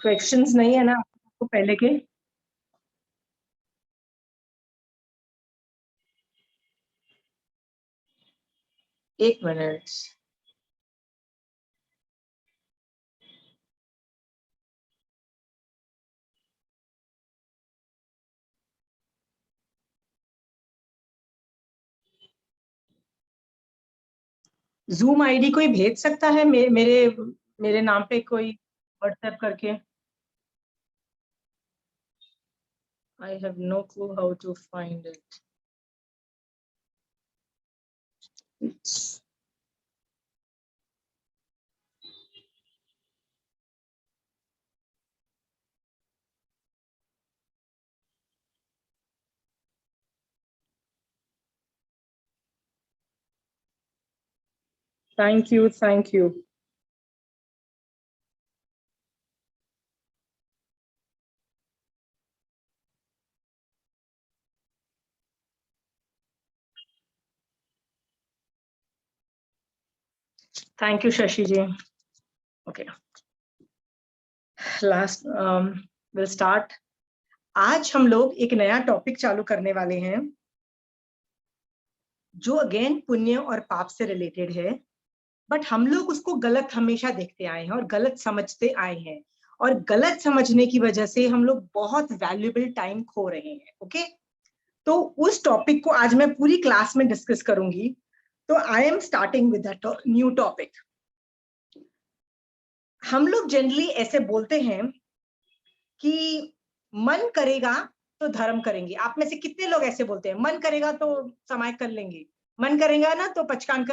Questions नहीं है ना आपको पहले के? एक मिनट। जूम आईडी कोई भेज सकता है मेरे मेरे नाम पे कोई व्हाट्सएप करके? I have no clue how to find it. Thank you, thank you. Thank you Shashi ji. Okay, last will start. आज हम लोग एक नया टॉपिक चालू करने वाले हैं जो अगेन पुण्य और पाप से रिलेटेड है। बट हम लोग उसको गलत हमेशा देखते आए हैं और गलत समझते आए हैं, और गलत समझने की वजह से हम लोग बहुत वैल्यूएबल टाइम खो रहे हैं। ओके, तो उस टॉपिक को आज मैं पूरी क्लास में डिस्कस करूंगी। तो I am starting with that new topic. हम लोग जनरली ऐसे बोलते हैं कि मन करेगा तो धर्म करेंगे। आप में से कितने लोग ऐसे बोलते हैं? मन करेगा तो समाज कर लेंगे, मन करेगा ना तो पचकान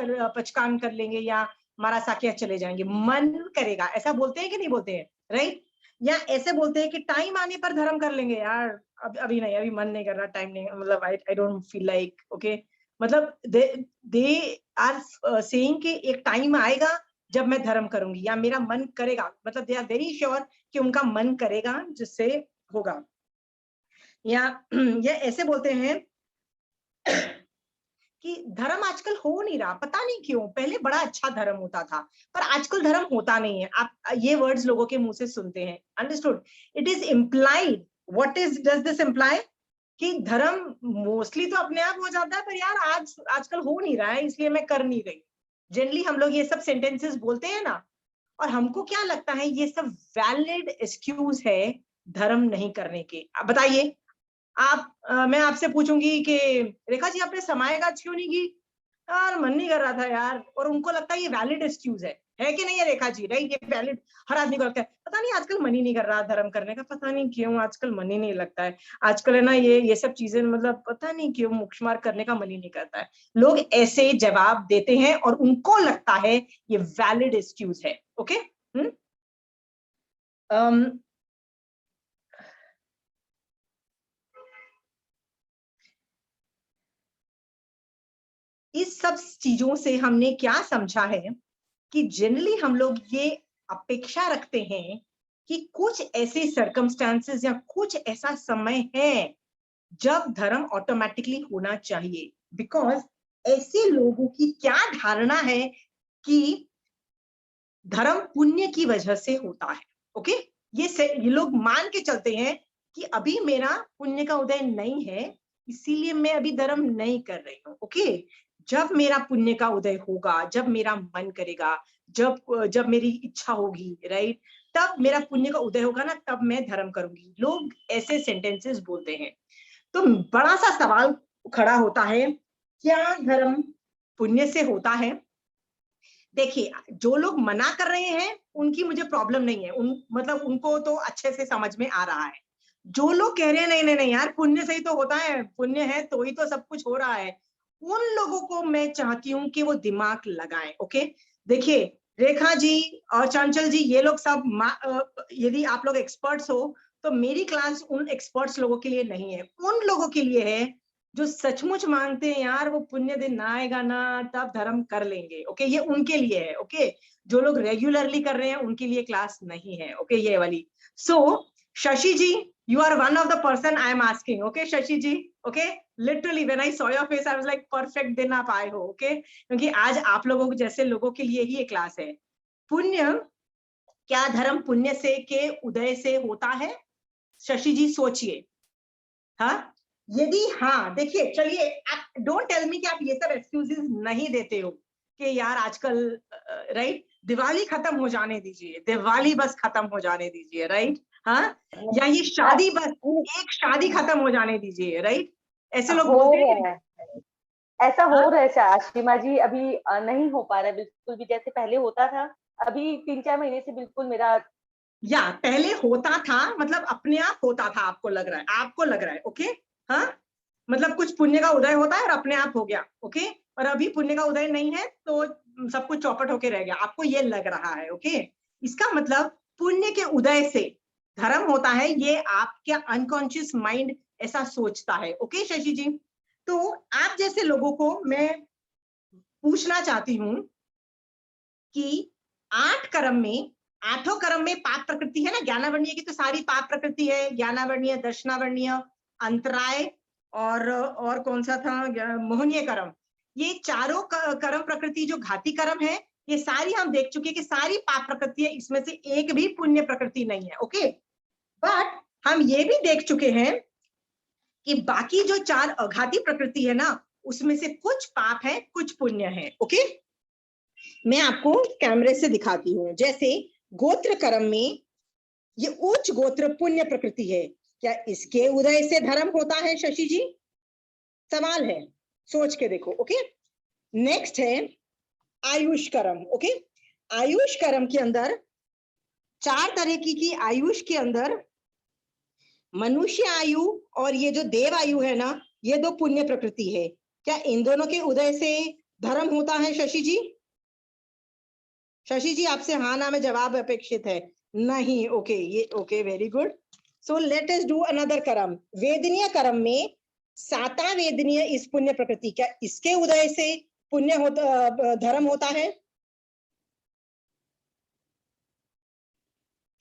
कर लेंगे, या मारा साकिया चले जाएंगे। मन करेगा, ऐसा बोलते हैं कि नहीं बोलते हैं? राइट? या ऐसे बोलते हैं कि टाइम आने पर धर्म कर लेंगे यार, अभी नहीं, अभी मन नहीं कर रहा, टाइम नहीं, मतलब I don't feel like. Okay, मतलब दे आर सेइंग कि एक टाइम आएगा जब मैं धर्म करूंगी, या मेरा मन करेगा, मतलब दे आर वेरी श्योर कि उनका मन करेगा जिससे होगा। या ये ऐसे बोलते हैं कि धर्म आजकल हो नहीं रहा, पता नहीं क्यों। पहले बड़ा अच्छा धर्म होता था, पर आजकल धर्म होता नहीं है। आप ये वर्ड्स लोगों के मुंह से सुनते हैं। Understood? It is implied. What is does this imply? कि धर्म मोस्टली तो अपने आप हो जाता है, पर यार आजकल हो नहीं रहा है, इसलिए मैं कर नहीं रही। जनरली हम लोग ये सब सेंटेंसेस बोलते हैं ना, और हमको क्या लगता है ये सब वैलिड एक्सक्यूज है धर्म नहीं करने के। बताइए आप। मैं आपसे पूछूंगी कि रेखा जी आपने समायगाज क्यों नहीं की? यार मन नहीं कर रहा था यार। और उनको लगता है ये वैलिड एक्सक्यूज है कि नहीं है रेखा जी? राइट, ये वैलिड हर आदमी को लगता है। पता नहीं आजकल मन ही नहीं कर रहा धर्म करने का, पता नहीं क्यों आजकल मन ही नहीं लगता है। आजकल है ना ये सब चीजें, मतलब पता नहीं क्यों मुक्शमार करने का मन ही नहीं करता है। लोग ऐसे जवाब देते हैं और उनको लगता है ये वैलिड एक्सक्यूज है। ओके, इस सब चीजों से हमने क्या समझा है कि जनरली हम लोग ये अपेक्षा रखते हैं कि कुछ ऐसे सर्कमस्टांसेस या कुछ ऐसा समय है जब धर्म ऑटोमेटिकली होना चाहिए। बिकॉज ऐसे लोगों की क्या धारणा है कि धर्म पुण्य की वजह से होता है। ओके, ये लोग मान के चलते हैं कि अभी मेरा पुण्य का उदय नहीं है, इसीलिए मैं अभी धर्म नहीं कर रही हूँ। ओके, जब मेरा पुण्य का उदय होगा, जब मेरा मन करेगा, जब जब मेरी इच्छा होगी, राइट, तब मेरा पुण्य का उदय होगा ना, तब मैं धर्म करूंगी। लोग ऐसे सेंटेंसेस बोलते हैं। तो बड़ा सा सवाल खड़ा होता है, क्या धर्म पुण्य से होता है? देखिए, जो लोग मना कर रहे हैं उनकी मुझे प्रॉब्लम नहीं है, मतलब उनको तो अच्छे से समझ में आ रहा है। जो लोग कह रहे हैं नहीं नहीं नहीं यार, पुण्य से ही तो होता है, पुण्य है तो ही तो सब कुछ हो रहा है, उन लोगों को मैं चाहती हूँ कि वो दिमाग लगाएं। ओके, देखिए रेखा जी और चंचल जी, ये लोग सब यदि आप लोग एक्सपर्ट्स हो तो मेरी क्लास उन एक्सपर्ट्स लोगों के लिए नहीं है, उन लोगों के लिए है जो सचमुच मांगते हैं यार वो पुण्य दिन ना आएगा ना तब धर्म कर लेंगे। ओके, ये उनके लिए है। ओके, जो लोग रेगुलरली कर रहे हैं उनके लिए क्लास नहीं है। ओके, ये वाली। सो शशि जी, you are one of the person I am asking. Okay, Shashi ji? Okay, literally when I saw your face I was like perfect, दिन आप आए हो। okay, क्योंकि आज आप लोगों जैसे लोगों के लिए ही ये क्लास है। पुण्य क्या धर्म पुण्य से के उदय से होता है? शशि जी सोचिए। हाँ, यदि हाँ, देखिए, चलिए, आप डोंट टेल मी कि आप ये सब एक्सक्यूजेस नहीं देते हो कि यार आजकल, राइट, दिवाली खत्म हो जाने दीजिए, दिवाली बस खत्म हो जाने दीजिए, राइट, हाँ, या ये शादी बस, एक शादी खत्म हो जाने दीजिए, राइट, ऐसे लोग हो बोलते रहा हैं। है, ऐसा हो रहा है आशिमा जी। अभी नहीं हो पा रहा है बिल्कुल भी जैसे पहले होता था। अभी 3-4 महीने से बिल्कुल मेरा, या पहले होता था, मतलब अपने आप होता था, आपको लग रहा है, आपको लग रहा है, ओके, हाँ, मतलब कुछ पुण्य का उदय होता है और अपने आप हो गया, ओके, और अभी पुण्य का उदय नहीं है तो सब कुछ चौपट होके रह गया, आपको ये लग रहा है, ओके। इसका मतलब पुण्य के उदय से धर्म होता है, ये आपके अनकॉन्शियस माइंड ऐसा सोचता है, ओके शशि जी। तो आप जैसे लोगों को मैं पूछना चाहती हूँ कि 8 कर्म में, 8 कर्म में पाप प्रकृति है ना, ज्ञानावर्णीय की तो सारी पाप प्रकृति है, ज्ञानावर्णीय, दर्शनावर्णीय, अंतराय, और कौन सा था, मोहनीय कर्म, ये चारों कर्म प्रकृति जो घाती कर्म है, ये सारी हम देख चुके कि सारी पाप प्रकृति है, इसमें से एक भी पुण्य प्रकृति नहीं है, ओके। बट हम ये भी देख चुके हैं कि बाकी जो 4 अघाती प्रकृति है ना, उसमें से कुछ पाप है, कुछ पुण्य है, ओके। मैं आपको कैमरे से दिखाती हूँ। जैसे गोत्र कर्म में ये उच्च गोत्र पुण्य प्रकृति है, क्या इसके उदय से धर्म होता है शशि जी? सवाल है, सोच के देखो, ओके। नेक्स्ट है आयुष कर्म, ओके। आयुष कर्म के अंदर 4 तरह की आयुष के अंदर मनुष्य आयु और ये जो देव आयु है ना, ये 2 पुण्य प्रकृति है, क्या इन दोनों के उदय से धर्म होता है शशि जी? शशि जी आपसे हाँ ना में जवाब अपेक्षित है। नहीं, ओके, ये okay, very good. So let us do another कर्म, वेदनीय कर्म में 7वां वेदनीय इस पुण्य प्रकृति, क्या इसके उदय से पुण्य होता, धर्म होता है?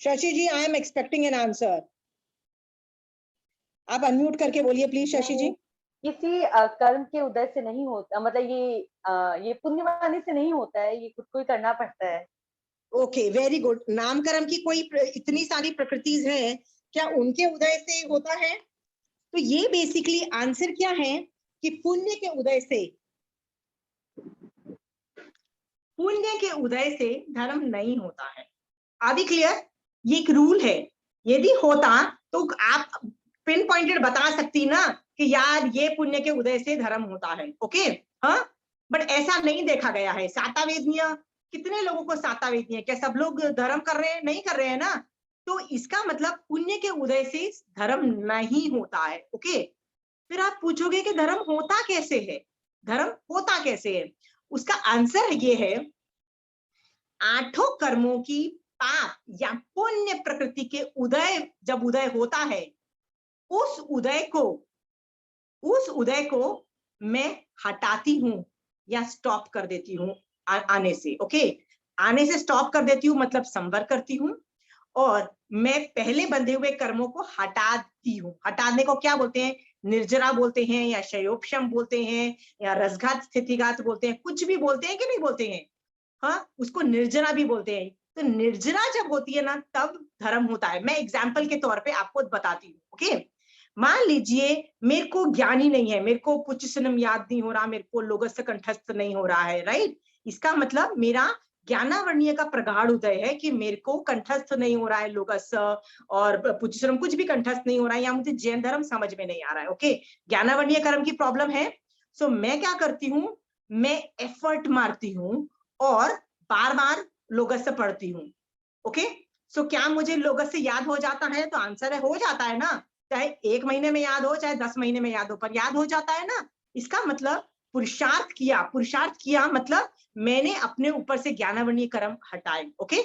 Shashi ji I am expecting an answer. आप अनम्यूट करके बोलिए प्लीज शशि जी। किसी कर्म के उदय से नहीं होता, मतलब ये पुण्य वाले से नहीं होता है, ये खुद को ही करना पड़ता है। Okay, very good. नामकर्म की कोई इतनी सारी प्रकृतिज है, क्या उनके उदय से होता है? तो ये बेसिकली आंसर क्या है कि पुण्य के उदय से, पुण्य के उदय से धर्म नहीं होता है। अभी क्लियर? ये एक रूल है, यदि होता तो आप पिन पॉइंटेड बता सकती ना कि यार ये पुण्य के उदय से धर्म होता है, ओके, हाँ। बट ऐसा नहीं देखा गया है। सातावेदनीय, कितने लोगों को सातावेदनीय, क्या सब लोग धर्म कर रहे हैं? नहीं कर रहे हैं ना। तो इसका मतलब पुण्य के उदय से धर्म नहीं होता है, ओके। फिर आप पूछोगे कि धर्म होता कैसे है, धर्म होता कैसे है? उसका आंसर ये है, 8 कर्मों की पाप या पुण्य प्रकृति के उदय, जब उदय होता है, उस उदय को मैं हटाती हूं या स्टॉप कर देती हूं आने से, ओके। आने से स्टॉप कर देती हूं मतलब संवर करती हूं, और मैं पहले बंधे हुए कर्मों को हटाती हूँ। हटाने को क्या बोलते हैं? निर्जरा बोलते हैं, या शयोपशम बोलते हैं, या रसघात स्थितिघात बोलते हैं, कुछ भी बोलते हैं कि नहीं बोलते हैं, हाँ, उसको निर्जरा भी बोलते हैं। तो निर्जरा जब होती है ना, तब धर्म होता है। मैं एग्जाम्पल के तौर पे आपको बताती हूँ, ओके। मान लीजिए मेरे को ज्ञान ही नहीं है, मेरे को पुच्छसनम याद नहीं हो रहा, मेरे को लोगस्य कंठस्थ नहीं हो रहा है, राइट। इसका मतलब मेरा ज्ञानावर्णीय का प्रगाढ़ उदय है कि मेरे को कंठस्थ नहीं हो रहा है लोगस्य और पुच्छसनम, कुछ भी कंठस्थ नहीं हो रहा है, या मुझे जैन धर्म समझ में नहीं आ रहा है, ओके। ज्ञानावर्णीय कर्म की प्रॉब्लम है। सो मैं क्या करती हूँ, मैं एफर्ट मारती हूँ और बार बार लोगस्य पढ़ती हूँ, ओके। सो क्या मुझे लोगस्य याद हो जाता है? तो आंसर है हो जाता है ना। चाहे 1 महीने में याद हो, चाहे 10 महीने में याद हो, पर याद हो जाता है ना। इसका मतलब पुरुषार्थ किया मतलब मैंने अपने ऊपर से ज्ञानावर्णीय कर्म हटाए, ओके।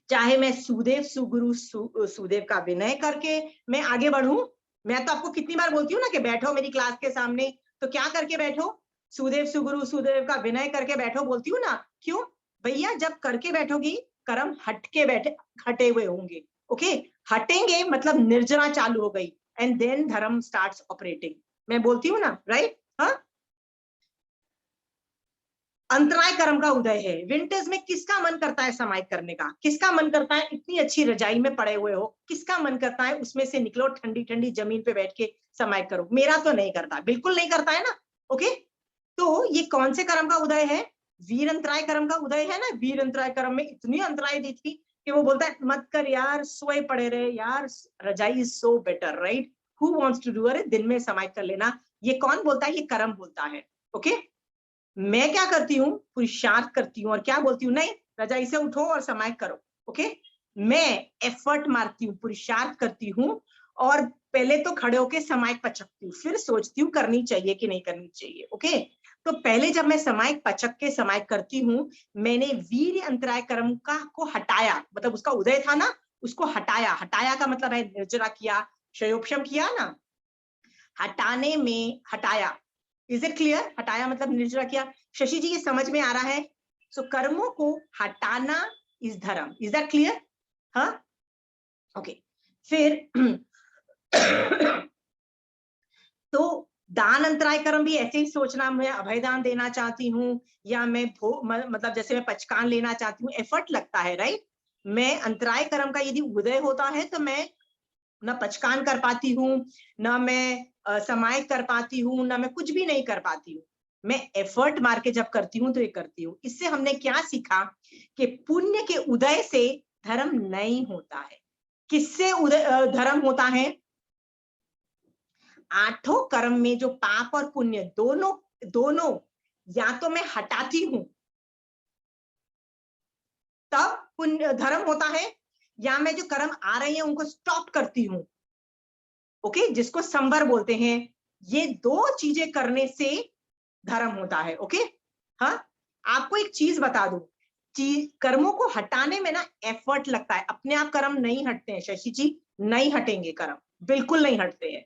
चाहे मैं सुदेव सुगुरु सुदेव का विनय करके मैं आगे बढ़ूं। मैं तो आपको कितनी बार बोलती हूँ ना कि बैठो मेरी क्लास के सामने, तो क्या करके बैठो? सुदेव सुगुरु सुदेव का विनय करके बैठो बोलती हूँ ना। क्यों भैया? जब करके बैठोगी कर्म हटे हुए होंगे, ओके। हटेंगे मतलब निर्जरा चालू हो गई, एंड देन धर्म स्टार्ट्स ऑपरेटिंग। मैं बोलती हूँ ना, राइट, हाँ। अंतराय कर्म का उदय है। विंटर्स में किसका मन करता है समाहित करने का? किसका मन करता है इतनी अच्छी रजाई में पड़े हुए हो, किसका मन करता है उसमें से निकलो, ठंडी ठंडी जमीन पे बैठ के समाहित करो? मेरा तो नहीं करता, बिल्कुल नहीं करता है ना। ओके, तो ये कौन से कर्म का उदय है? वीर अंतराय कर्म का उदय है ना। वीर अंतराय कर्म में इतनी अंतराय दी थी कि वो बोलता है मत कर यार, सोए पड़े रहे यार, रजाई is so better, right? Who wants to do? अरे दिन में समाहित कर लेना। ये कौन बोलता है? ये कर्म बोलता है। ओके, मैं क्या करती हूँ? पुरुषार्थ करती हूँ और क्या बोलती हूँ? नहीं, रजाई से उठो और समाहित करो। ओके, मैं एफर्ट मारती हूँ, पुरुषार्थ करती हूँ और पहले तो खड़े होके समाहित पचकती हूँ, फिर सोचती हूँ करनी चाहिए कि नहीं करनी चाहिए। ओके, तो पहले जब मैं समाहित पचक के समाहित करती हूँ, मैंने वीर्य अंतराय कर्म का को हटाया, मतलब उसका उदय था ना, उसको हटाया। हटाया का मतलब है निर्जरा किया, क्षयोपशम किया ना, हटाने में हटाया। Is it clear? हटाया मतलब निर्जरा किया। शशि जी ये समझ में आ रहा है? सो कर्मों को हटाना इज धर्म। Is that clear? हाँ, ओके। फिर तो दान अंतराय कर्म भी ऐसे ही सोचना, मैं अभय दान देना चाहती हूँ या मैं मतलब जैसे मैं पचकान लेना चाहती हूँ, एफर्ट लगता है, राइट? मैं अंतराय कर्म का यदि उदय होता है तो मैं ना पचकान कर पाती हूँ, ना मैं समाहित कर पाती हूँ, ना मैं कुछ भी नहीं कर पाती हूँ। मैं एफर्ट मार के जब करती हूँ तो ये करती हूँ। इससे हमने क्या सीखा कि पुण्य के उदय से धर्म नहीं होता है। किससे उदय धर्म होता है? आठों कर्म में जो पाप और पुण्य दोनों दोनों या तो मैं हटाती हूं तब पुण्य धर्म होता है, या मैं जो कर्म आ रहे हैं उनको स्टॉप करती हूं। ओके, जिसको संवर बोलते हैं। ये दो चीजें करने से धर्म होता है। ओके, हाँ, आपको एक चीज बता दूं, कर्मों को हटाने में ना एफर्ट लगता है, अपने आप कर्म नहीं हटते हैं शशि जी, नहीं हटेंगे कर्म, बिल्कुल नहीं हटते हैं।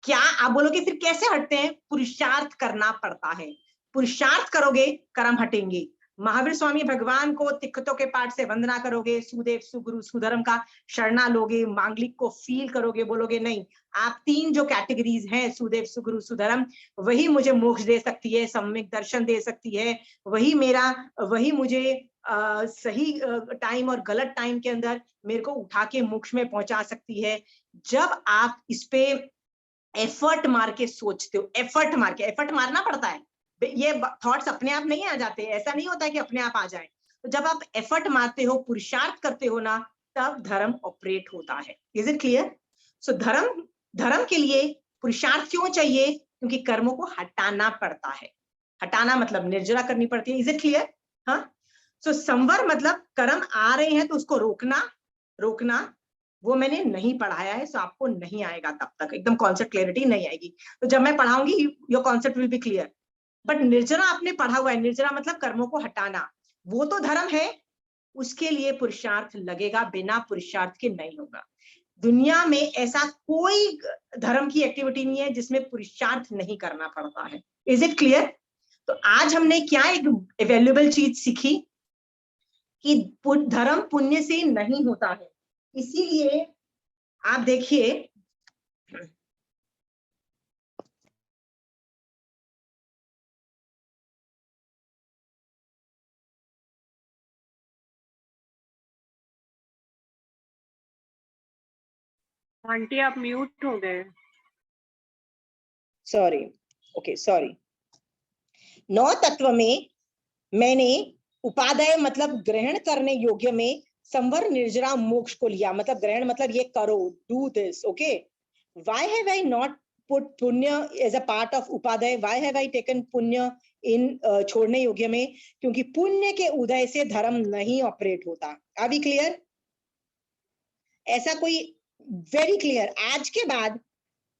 क्या आप बोलोगे फिर कैसे हटते हैं? पुरुषार्थ करना पड़ता है। पुरुषार्थ करोगे कर्म हटेंगे। महावीर स्वामी भगवान को तिक्खतों के पाठ से वंदना करोगे, सुदेव सुगुरु सुधर्म का शरणा लोगे, मांगलिक को फील करोगे, बोलोगे नहीं, आप तीन जो कैटेगरीज हैं, सुदेव सुगुरु सुधर्म, वही मुझे मोक्ष दे सकती है, सम्यक दर्शन दे सकती है, वही मुझे सही टाइम और गलत टाइम के अंदर मेरे को उठा के मोक्ष में पहुंचा सकती है। जब आप इस पे एफर्ट मार के सोचते हो, एफर्ट मारना पड़ता है। ये थॉट्स अपने आप नहीं आ जाते, ऐसा नहीं होता है कि अपने आप आ जाए। तो जब आप एफर्ट मारते हो, पुरुषार्थ करते हो ना, तब धर्म ऑपरेट होता है। Is it clear? सो धर्म के लिए पुरुषार्थ क्यों चाहिए? क्योंकि कर्मों को हटाना पड़ता है। हटाना मतलब निर्जरा करनी पड़ती है। Is it clear? हाँ, सो संवर मतलब कर्म आ रहे हैं तो उसको रोकना वो मैंने नहीं पढ़ाया है, सो आपको नहीं आएगा, तब तक एकदम कॉन्सेप्ट क्लैरिटी नहीं आएगी। तो जब मैं पढ़ाऊंगी your concept will be clear. But निर्जरा आपने पढ़ा हुआ है, निर्जरा मतलब कर्मों को हटाना, वो तो धर्म है। उसके लिए पुरुषार्थ लगेगा, बिना पुरुषार्थ के नहीं होगा। दुनिया में ऐसा कोई धर्म की एक्टिविटी नहीं है जिसमें पुरुषार्थ नहीं करना पड़ता है। Is it clear? तो आज हमने क्या एक वैल्यूएबल चीज सीखी कि धर्म पुण्य से नहीं होता है। इसीलिए आप देखिए, आंटी आप म्यूट हो गए। Sorry, okay sorry. 9 तत्व में मैंने उपादेय मतलब ग्रहण करने योग्य में संवर निर्जरा मोक्ष को लिया, मतलब ग्रहण मतलब ये करो, do this. Okay, why have I not put पुण्य एज अ पार्ट ऑफ उपादेय? व्हाई हैव आई टेकन पुण्य इन छोड़ने योग्य में? क्योंकि पुण्य के उदय से धर्म नहीं ऑपरेट होता। अभी क्लियर? ऐसा कोई वेरी क्लियर। आज के बाद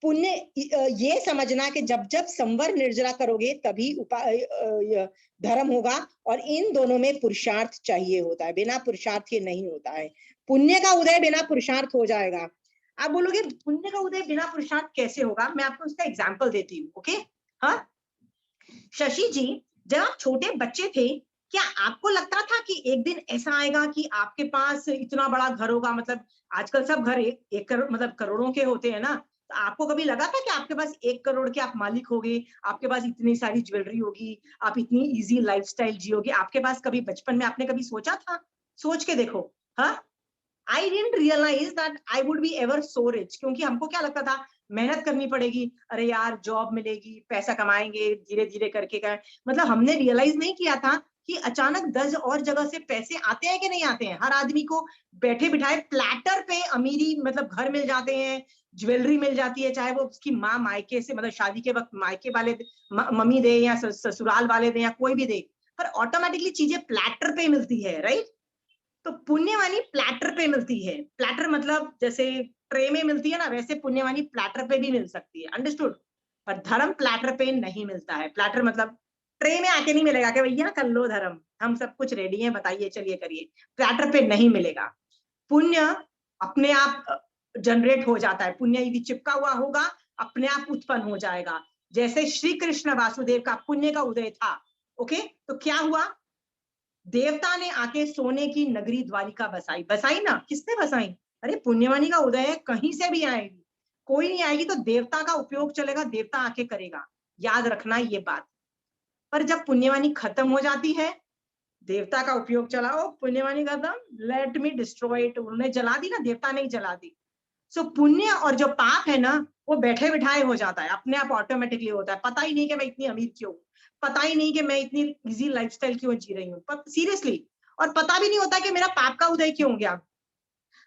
पुण्य ये समझना कि जब जब संवर निर्जरा करोगे तभी धर्म होगा, और इन दोनों में पुरुषार्थ चाहिए होता है, बिना पुरुषार्थ के नहीं होता है। पुण्य का उदय बिना पुरुषार्थ हो जाएगा। आप बोलोगे पुण्य का उदय बिना पुरुषार्थ कैसे होगा? मैं आपको उसका एग्जाम्पल देती हूँ। ओके, हाँ, शशि जी, जब आप छोटे बच्चे थे, क्या आपको लगता था कि एक दिन ऐसा आएगा कि आपके पास इतना बड़ा घर होगा? मतलब आजकल सब घर एक करोड़ मतलब करोड़ों के होते हैं ना, तो आपको कभी लगा था कि आपके पास 1 करोड़ के आप मालिक होगे, आपके पास इतनी सारी ज्वेलरी होगी, आप इतनी इजी लाइफस्टाइल जियोगे? आपके पास कभी बचपन में आपने कभी सोचा था? सोच के देखो। हाँ, I didn't realise that I would be ever so rich, क्योंकि हमको क्या लगता था मेहनत करनी पड़ेगी, अरे यार जॉब मिलेगी, पैसा कमाएंगे धीरे धीरे करके कर, मतलब हमने रियलाइज नहीं किया था कि अचानक 10 और जगह से पैसे आते हैं कि नहीं आते हैं। हर आदमी को बैठे बिठाए प्लेटर पे अमीरी, मतलब घर मिल जाते हैं, ज्वेलरी मिल जाती है, चाहे वो उसकी माँ मायके से, मतलब शादी के वक्त मायके वाले मम्मी दे या ससुराल वाले दे या कोई भी दे, पर ऑटोमेटिकली चीजें प्लेटर पे मिलती है, राइट? तो पुण्यवानी प्लेटर पे मिलती है। प्लेटर मतलब जैसे ट्रे में मिलती है ना, वैसे पुण्यवानी प्लेटर पे भी मिल सकती है, अंडरस्टूड? पर धर्म प्लेटर पे नहीं मिलता है। प्लेटर मतलब ट्रे में आके नहीं मिलेगा कि भैया कर लो धर्म, हम सब कुछ रेडी है, बताइए चलिए करिए। प्लेटर पे नहीं मिलेगा। पुण्य अपने आप जनरेट हो जाता है, पुण्य यदि चिपका हुआ होगा अपने आप उत्पन्न हो जाएगा। जैसे श्री कृष्ण वासुदेव का पुण्य का उदय था, ओके, तो क्या हुआ? देवता ने आके सोने की नगरी द्वारिका बसाई। बसाई ना, किसने बसाई? अरे पुण्यवानी का उदय है, कहीं से भी आएगी, कोई नहीं आएगी तो देवता का उपयोग चलेगा, देवता आके करेगा, याद रखना ये बात। पर जब पुण्यवानी खत्म हो जाती है, देवता का उपयोग चलाओ, पुण्यवानी खत्म, लेट मी डिस्ट्रॉय इट, उन्होंने जला दी ना, देवता ने ही जला दी। सो पुण्य और जो पाप है ना, वो बैठे बिठाए हो जाता है, अपने आप ऑटोमेटिकली होता है। पता ही नहीं कि मैं इतनी अमीर क्यों, पता ही नहीं कि मैं इतनी इजी लाइफस्टाइल क्यों जी रही हूँ, सीरियसली। और पता भी नहीं होता कि मेरा पाप का उदय क्यों हो गया,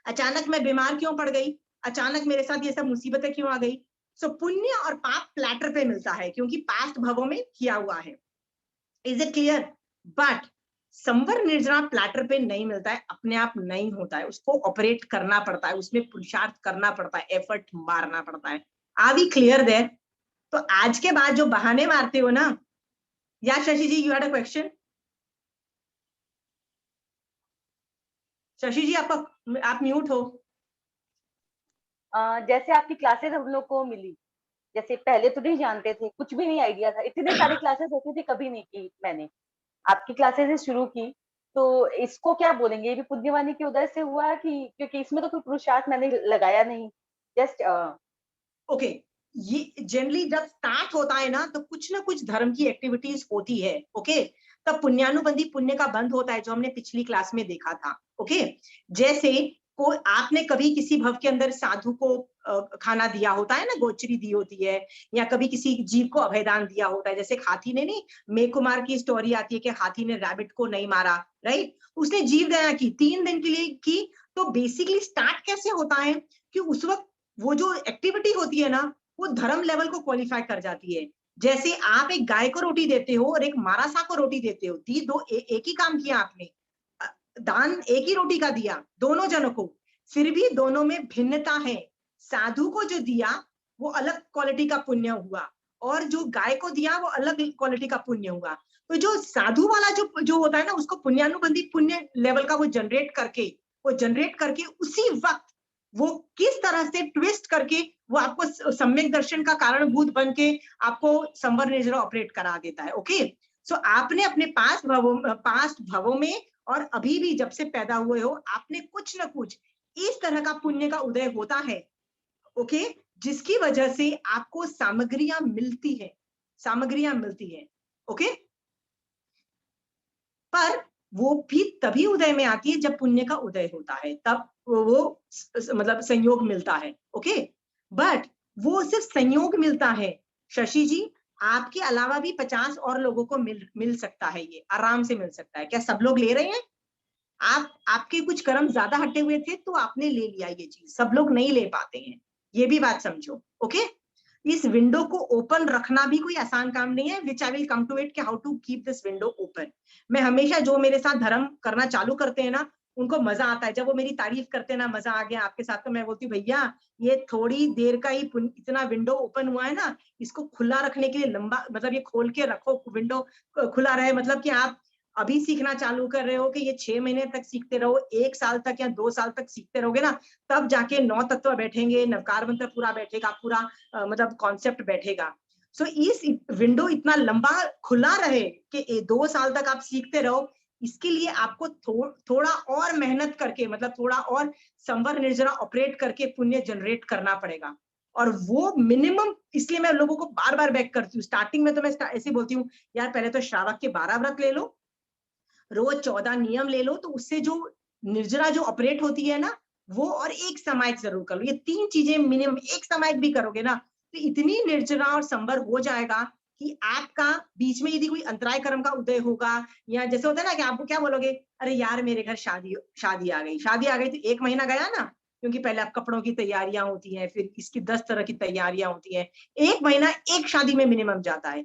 अचानक मैं बीमार क्यों पड़ गई, अचानक मेरे साथ ये सब मुसीबतें क्यों आ गई। सो पुण्य और पाप प्लेटर पे मिलता है, क्योंकि पास्ट भवों में किया हुआ है। Is it clear? बट संवर निर्जरा प्लेटर पे नहीं मिलता है, अपने आप नहीं होता है, उसको ऑपरेट करना पड़ता है, उसमें पुरुषार्थ करना पड़ता है, एफर्ट मारना पड़ता है। Are we clear there? तो आज के बाद जो बहाने मारते हो ना, या Shashi ji, you had a question? Shashi ji आप म्यूट हो। जैसे आपकी क्लासेस हम लोग को मिली, जैसे पहले तो नहीं जानते थे, कुछ भी नहीं आइडिया था, इतने सारी क्लासेस होती थी, कभी नहीं की मैंने। आपकी क्लासेस से शुरू की, तो इसको क्या बोलेंगे, ये भी पुण्यवानी के उदय से हुआ कि, क्योंकि इसमें तो कोई पुरुषार्थ मैंने लगाया नहीं, जस्ट ओके, ये जनरली जब स्टार्ट होता है ना, तो कुछ ना कुछ धर्म की एक्टिविटीज होती है, ओके, तब पुण्यानुबंधी पुण्य का बंध होता है, जो हमने पिछली क्लास में देखा था, ओके। जैसे को आपने कभी किसी भव के अंदर साधु को खाना दिया होता है ना, गोचरी दी होती है, या कभी किसी जीव को अभयदान दिया होता है, जैसे हाथी ने नहीं, मेघकुमार की स्टोरी आती है कि हाथी ने रैबिट को नहीं मारा, राइट, उसने जीव दया की 3 दिन के लिए की। तो बेसिकली स्टार्ट कैसे होता है कि उस वक्त वो जो एक्टिविटी होती है ना, वो धर्म लेवल को क्वालिफाई कर जाती है। जैसे आप एक गाय को रोटी देते हो और एक मारासा को रोटी देते हो, दी दो एक ही काम किया आपने, दान एक ही रोटी का दिया दोनों जनों को, फिर भी दोनों में भिन्नता है। साधु को जो दिया वो अलग क्वालिटी का पुण्य हुआ, और जो गाय को दिया वो अलग क्वालिटी का पुण्य हुआ। तो जो साधु वाला जो होता है ना, उसको पुण्यानुबंधी पुण्य लेवल का वो जनरेट करके उसी वक्त वो किस तरह से ट्विस्ट करके वो आपको सम्यक दर्शन का कारणभूत बन के आपको संवर निर्जरा ऑपरेट करा देता है, ओके। सो आपने अपने पास्ट भवों में और अभी भी जब से पैदा हुए हो, आपने कुछ ना कुछ इस तरह का पुण्य का उदय होता है, ओके, जिसकी वजह से आपको सामग्रियां मिलती है, ओके। पर वो भी तभी उदय में आती है जब पुण्य का उदय होता है, तब वो मतलब संयोग मिलता है, ओके। बट वो सिर्फ संयोग मिलता है। शशि जी, आपके अलावा भी 50 और लोगों को मिल सकता है, ये आराम से मिल सकता है। क्या सब लोग ले रहे हैं? आपके कुछ कर्म ज्यादा हटे हुए थे तो आपने ले लिया ये चीज, सब लोग नहीं ले पाते हैं, ये भी बात समझो, ओके। इस विंडो को ओपन रखना भी कोई आसान काम नहीं है, which I will come to it कि how to keep this window open. मैं हमेशा जो मेरे साथ धर्म करना चालू करते हैं ना, उनको मजा आता है, जब वो मेरी तारीफ करते हैं ना, मजा आ गया आपके साथ, तो मैं बोलती हूँ भैया ये थोड़ी देर का ही इतना विंडो ओपन हुआ है ना, इसको खुला रखने के लिए लंबा, मतलब ये खोल के रखो, विंडो खुला रहे, मतलब कि आप अभी सीखना चालू कर रहे हो कि ये 6 महीने तक सीखते रहो, 1 साल तक या 2 साल तक सीखते रहोगे ना, तब जाके 9 तत्व बैठेंगे, नवकार मंत्र पूरा बैठेगा, पूरा मतलब कॉन्सेप्ट बैठेगा। सो इस विंडो इतना लंबा खुला रहे कि 2 साल तक आप सीखते रहो, इसके लिए आपको थोड़ा और मेहनत करके, मतलब थोड़ा और संवर निर्जरा ऑपरेट करके पुण्य जनरेट करना पड़ेगा, और वो मिनिमम, इसलिए मैं लोगों को बार बार बैक करती हूँ। स्टार्टिंग में तो मैं ऐसे बोलती हूँ, यार पहले तो श्रावक के 12 व्रत ले लो, रोज 14 नियम ले लो, तो उससे जो निर्जरा जो ऑपरेट होती है ना वो, और एक सामायिक जरूर कर लो। ये 3 चीजें मिनिमम, एक सामायिक भी करोगे ना तो इतनी निर्जरा और संवर हो जाएगा कि आपका बीच में यदि कोई अंतराय कर्म का उदय होगा, या जैसे होता है ना कि आपको क्या बोलोगे, अरे यार मेरे घर शादी आ गई, शादी आ गई तो 1 महीना गया ना, क्योंकि पहले आप कपड़ों की तैयारियां होती हैं, फिर इसकी 10 तरह की तैयारियां होती हैं, 1 महीना एक शादी में मिनिमम जाता है।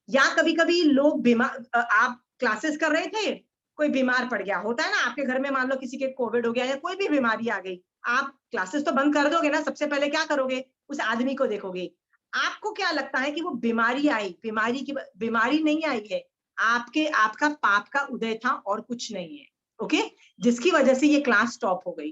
या कभी कभी लोग बीमार, आप क्लासेस कर रहे थे, कोई बीमार पड़ गया, होता है ना आपके घर में, मान लो किसी के कोविड हो गया या कोई भी बीमारी आ गई, आप क्लासेस तो बंद कर दोगे ना, सबसे पहले क्या करोगे, उस आदमी को देखोगे। आपको क्या लगता है कि वो बीमारी आई, बीमारी नहीं आई है, आपका पाप का उदय था और कुछ नहीं है। ओके, जिसकी वजह से ये क्लास स्टॉप हो गई।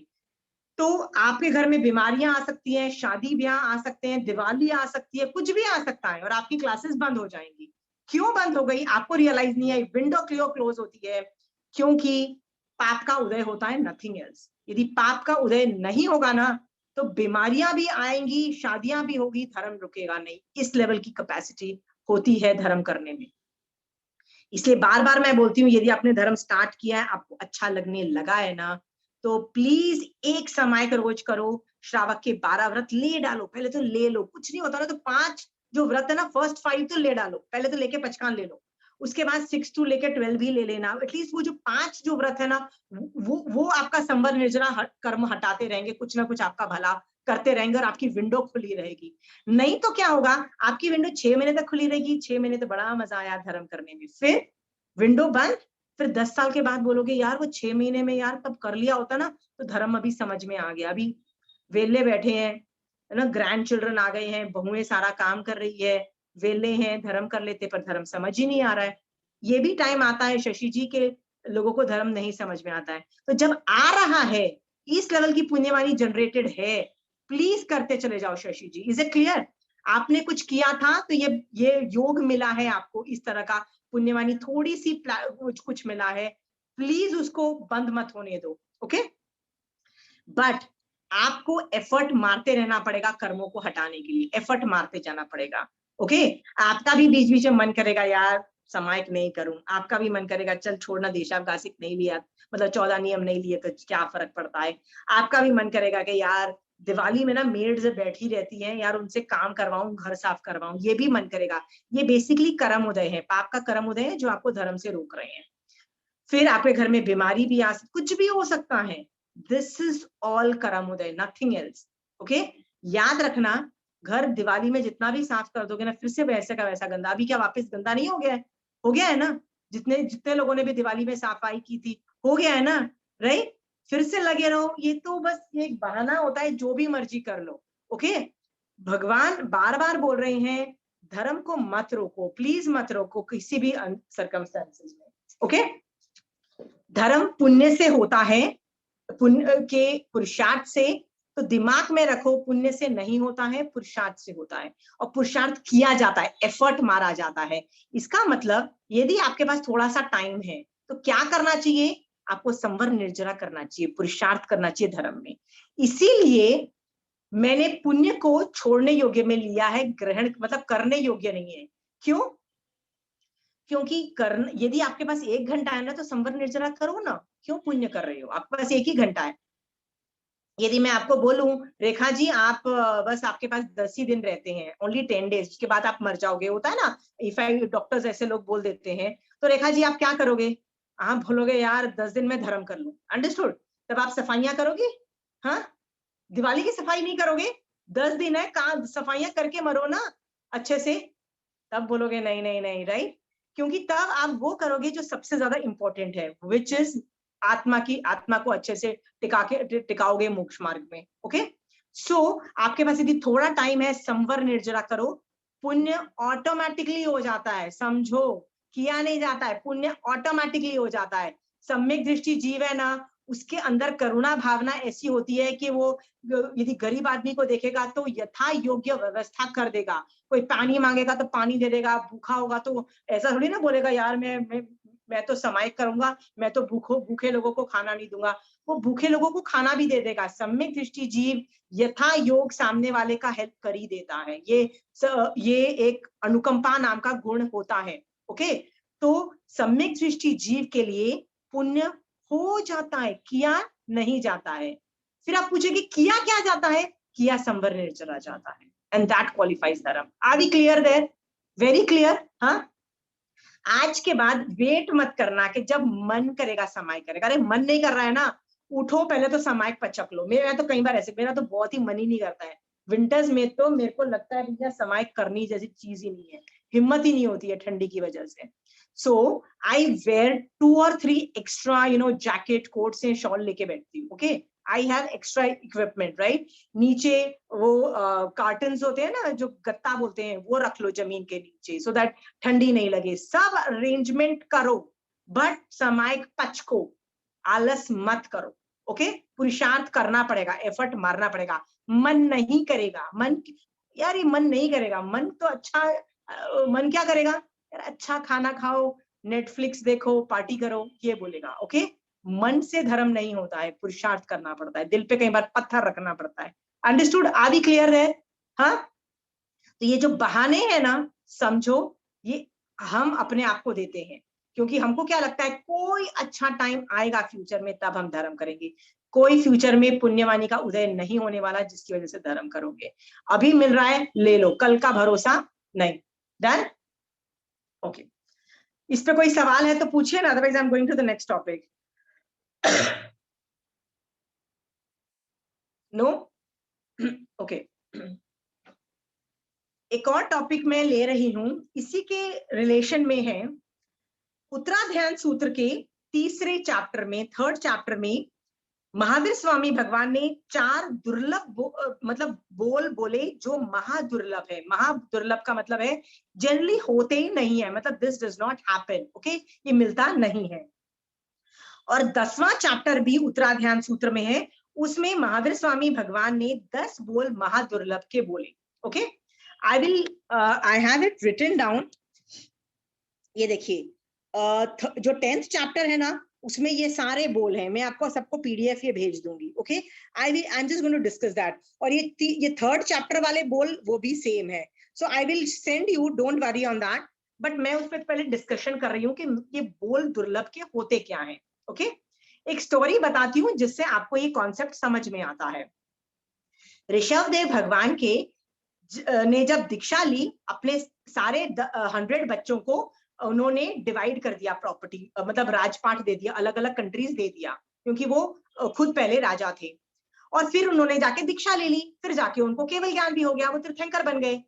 तो आपके घर में बीमारियां आ सकती हैं, शादी ब्याह आ सकते हैं, दिवाली आ सकती है, कुछ भी आ सकता है, और आपकी क्लासेस बंद हो जाएंगी। क्यों बंद हो गई आपको रियलाइज नहीं है, विंडो क्यों क्लोज होती है, क्योंकि पाप का उदय होता है, नथिंग एल्स। यदि पाप का उदय नहीं होगा ना तो बीमारियां भी आएंगी, शादियां भी होगी, धर्म रुकेगा नहीं। इस लेवल की कैपेसिटी होती है धर्म करने में। इसलिए बार बार मैं बोलती हूँ, यदि आपने धर्म स्टार्ट किया है, आपको अच्छा लगने लगा है ना, तो प्लीज एक समय का रोज करो, श्रावक के 12 व्रत ले डालो, पहले तो ले लो, कुछ नहीं होता ना तो 5 जो व्रत है ना, फर्स्ट 5 तो ले डालो, पहले तो लेके 55 ले लो, उसके बाद 6 to लेके 12 भी ले लेना। एटलीस्ट वो जो 5 जो व्रत है ना, वो आपका संवर निर्जरा कर्म हटाते रहेंगे, कुछ ना कुछ आपका भला करते रहेंगे, और आपकी विंडो खुली रहेगी। नहीं तो क्या होगा, आपकी विंडो 6 महीने तक खुली रहेगी, 6 महीने तो बड़ा मजा आया धर्म करने में, फिर विंडो बंद, फिर 10 साल के बाद बोलोगे यार वो 6 महीने में यार तब कर लिया होता ना तो धर्म अभी समझ में आ गया। अभी वेले बैठे हैं, है ना, ग्रैंड चिल्ड्रन आ गए हैं, बहुएं सारा काम कर रही है, वेले हैं, धर्म कर लेते, पर धर्म समझ ही नहीं आ रहा है। ये भी टाइम आता है शशि जी के लोगों को धर्म नहीं समझ में आता है। तो जब आ रहा है, इस लेवल की पुण्यवानी जनरेटेड है, प्लीज करते चले जाओ Shashi ji. Is it clear? आपने कुछ किया था तो ये योग मिला है आपको, इस तरह का पुण्यवानी थोड़ी सी कुछ मिला है, प्लीज उसको बंद मत होने दो। ओके, बट आपको एफर्ट मारते रहना पड़ेगा कर्मों को हटाने के लिए, एफर्ट मारते जाना पड़ेगा। ओके, आपका भी बीच बीच में मन करेगा यार सामायिक नहीं करूं, आपका भी मन करेगा चल छोड़ना, देशावकाशिक नहीं लिया, मतलब 14 नियम नहीं लिए तो क्या फर्क पड़ता है। आपका भी मन करेगा कि यार दिवाली में ना मेड्स बैठी रहती हैं यार, उनसे काम करवाऊं, घर साफ करवाऊं, ये भी मन करेगा। ये बेसिकली कर्म उदय है, पाप का कर्म उदय है जो आपको धर्म से रोक रहे हैं। फिर आपके घर में बीमारी भी कुछ भी हो सकता है। दिस इज ऑल कर्म उदय, नथिंग एल्स। ओके, याद रखना, घर दिवाली में जितना भी साफ कर दोगे ना, फिर से वैसे का वैसा गंदा। अभी क्या वापस गंदा नहीं हो गया है? हो गया है ना, जितने जितने लोगों ने भी दिवाली में सफाई की थी, हो गया है ना, राइट? फिर से लगे रहो, ये तो बस एक बहाना होता है, जो भी मर्जी कर लो। ओके, भगवान बार बार बोल रहे हैं धर्म को मत रोको, प्लीज मत रोको किसी भी सर्कमस्टेंसेस में। ओके, धर्म पुण्य से होता है, पुण्य के पुरुषार्थ से। तो दिमाग में रखो, पुण्य से नहीं होता है, पुरुषार्थ से होता है, और पुरुषार्थ किया जाता है, एफर्ट मारा जाता है। इसका मतलब यदि आपके पास थोड़ा सा टाइम है तो क्या करना चाहिए, आपको संवर निर्जरा करना चाहिए, पुरुषार्थ करना चाहिए धर्म में। इसीलिए मैंने पुण्य को छोड़ने योग्य में लिया है, ग्रहण मतलब करने योग्य नहीं है। क्यों? क्योंकि करना, यदि आपके पास 1 घंटा है ना तो संवर निर्जरा करो ना, क्यों पुण्य कर रहे हो, आपके पास 1 ही घंटा है। यदि मैं आपको बोलूं रेखा जी आप बस आपके पास 10 ही दिन रहते हैं, ओनली 10 डेज, उसके बाद आप मर जाओगे, होता है ना, इफ आई डॉक्टर्स ऐसे लोग बोल देते हैं, तो रेखा जी आप क्या करोगे? आप बोलोगे यार 10 दिन में धर्म कर लूं, अंडरस्टूड? तब आप सफाइयां करोगे? हाँ, दिवाली की सफाई नहीं करोगे, 10 दिन है, कहाँ सफाइयां करके मरो ना अच्छे से, तब बोलोगे नहीं नहीं नहीं, राइट? क्योंकि तब आप वो करोगे जो सबसे ज्यादा इंपॉर्टेंट है, विच इज आत्मा को अच्छे से टिकाओगे मोक्ष मार्ग में। ओके, सो आपके पास यदि थोड़ा टाइम है, संवर निर्जरा करो, पुण्य ऑटोमेटिकली हो जाता है, समझो, किया नहीं जाता है, पुण्य ऑटोमेटिकली हो जाता है। सम्यक दृष्टि जीव है ना, उसके अंदर करुणा भावना ऐसी होती है कि वो यदि गरीब आदमी को देखेगा तो यथा योग्य व्यवस्था कर देगा, कोई पानी मांगेगा तो पानी दे देगा, भूखा होगा तो ऐसा थोड़ी ना बोलेगा यार मैं मैं तो समायिक करूंगा, मैं तो भूखे लोगों को खाना नहीं दूंगा। वो भूखे लोगों को खाना भी दे देगा। सम्यक दृष्टि जीव यथा योग सामने वाले का हेल्प कर ही देता है। ये एक अनुकंपा नाम का गुण होता है। ओके, तो सम्यक दृष्टि जीव के लिए पुण्य हो जाता है, किया नहीं जाता है। फिर आप पूछेंगे किया क्या जाता है? किया संवर निर्जरा जाता है, and that qualifies dharma. Are we clear there? Very clear. हाँ, आज के बाद वेट मत करना कि जब मन करेगा समायिक करेगा। अरे मन नहीं कर रहा है ना, उठो पहले तो समायिक पचक लो। मेरा तो कई बार ऐसे, मेरा तो बहुत ही मन ही नहीं करता है विंटर्स में, तो मेरे को लगता है भैया समायिक करनी जैसी चीज ही नहीं है, हिम्मत ही नहीं होती है ठंडी की वजह से। So I wear 2 or 3 extra jacket coat से शॉल लेके बैठती हूँ। Okay, I have extra equipment, right. नीचे वो कार्टन्स होते हैं ना, जो गत्ता बोलते हैं, वो रख लो जमीन के नीचे, सो दैट ठंडी नहीं लगे। सब अरेंजमेंट करो, बट समायिक पच को आलस मत करो। ओके, पुरुषार्थ करना पड़ेगा, एफर्ट मारना पड़ेगा। मन नहीं करेगा, मन यार ये मन नहीं करेगा, मन तो अच्छा मन क्या करेगा यार, अच्छा खाना खाओ, नेटफ्लिक्स देखो, पार्टी करो, ये बोलेगा। ओके, मन से धर्म नहीं होता है, पुरुषार्थ करना पड़ता है, दिल पे कई बार पत्थर रखना पड़ता है। अंडरस्टूड? आर वी क्लियर है? हाँ, तो ये जो बहाने हैं ना, समझो ये हम अपने आप को देते हैं, क्योंकि हमको क्या लगता है कोई अच्छा टाइम आएगा फ्यूचर में, तब हम धर्म करेंगे। कोई फ्यूचर में पुण्यवानी का उदय नहीं होने वाला जिसकी वजह से धर्म करोगे। अभी मिल रहा है ले लो, कल का भरोसा नहीं। डन? ओके, इस पे कोई सवाल है तो पूछिए ना, otherwise I am going to the next topic. No? Okay, एक और टॉपिक मैं ले रही हूं, इसी के रिलेशन में है। उत्तराध्यान सूत्र के तीसरे चैप्टर में, थर्ड चैप्टर में, महावीर स्वामी भगवान ने 4 दुर्लभ मतलब बोल बोले जो महादुर्लभ है। महादुर्लभ का मतलब है जनरली होते ही नहीं है, मतलब this does not happen. Okay, ये मिलता नहीं है। और 10वां चैप्टर भी उत्तराध्यान सूत्र में है, उसमें महावीर स्वामी भगवान ने 10 बोल महादुर्लभ के बोले। Okay, I have it written down. ये देखिए, जो 10th चैप्टर है ना, उसमें ये सारे बोल हैं। मैं आपको सबको पीडीएफ ये भेज दूंगी। Okay, I am just going to discuss that. और ये 3rd चैप्टर वाले बोल वो भी सेम है, so I will send you, don't worry on that. But मैं उस पर पहले डिस्कशन कर रही हूँ कि ये बोल दुर्लभ के होते क्या हैं। ओके, एक स्टोरी बताती हूँ जिससे आपको ये कॉन्सेप्ट समझ में आता है। ऋषभदेव भगवान के ने जब दीक्षा ली, अपने सारे 100 बच्चों को उन्होंने डिवाइड कर दिया प्रॉपर्टी, मतलब राजपाट दे दिया, अलग अलग कंट्रीज दे दिया, क्योंकि वो खुद पहले राजा थे। और फिर उन्होंने जाके दीक्षा ले ली, फिर जाके उनको केवल ज्ञान भी हो गया, वो तीर्थंकर बन गए।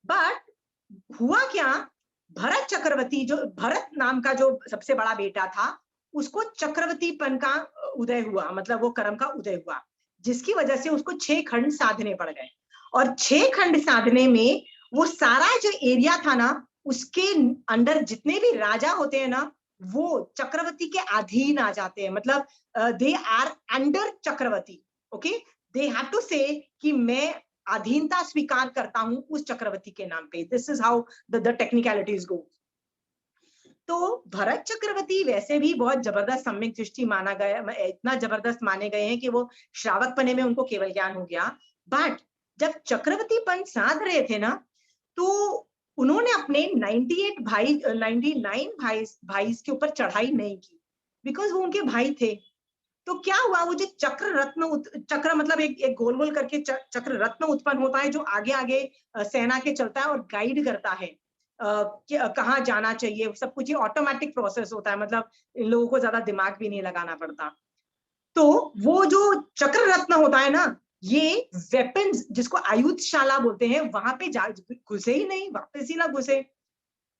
बट हुआ क्या, भरत चक्रवर्ती, जो भरत नाम का जो सबसे बड़ा बेटा था, उसको चक्रवर्तीपन का उदय हुआ, मतलब वो कर्म का उदय हुआ, जिसकी वजह से उसको 6 खंड साधने पड़ गए। और 6 खंड साधने में वो सारा जो एरिया था ना, उसके अंडर जितने भी राजा होते हैं ना, वो चक्रवर्ती के अधीन आ जाते हैं, मतलब they are under Chakravarti. Okay, they have to say कि मैं अधीनता स्वीकार करता हूं उस चक्रवर्ती के नाम पे। This is how the technicalities go. तो भरत चक्रवर्ती वैसे भी बहुत जबरदस्त सम्यक दृष्टि माना गया, इतना जबरदस्त माने गए हैं कि वो श्रावक पने में उनको केवल ज्ञान हो गया। बट जब चक्रवर्ती पन साध रहे थे ना, तो उन्होंने अपने 99 भाई के ऊपर चढ़ाई नहीं की, बिकॉज वो उनके भाई थे। तो क्या हुआ, वो जो चक्र रत्न, चक्र मतलब एक गोल गोल करके चक्र रत्न उत्पन्न होता है, जो आगे आगे सेना के चलता है और गाइड करता है कहाँ जाना चाहिए, सब कुछ ये ऑटोमेटिक प्रोसेस होता है, मतलब इन लोगों को ज्यादा दिमाग भी नहीं लगाना पड़ता। तो वो जो चक्र रत्न होता है ना, ये वेपन्स जिसको आयुधशाला बोलते हैं, वहां पे घुसे ही नहीं, वापस ही ना घुसे।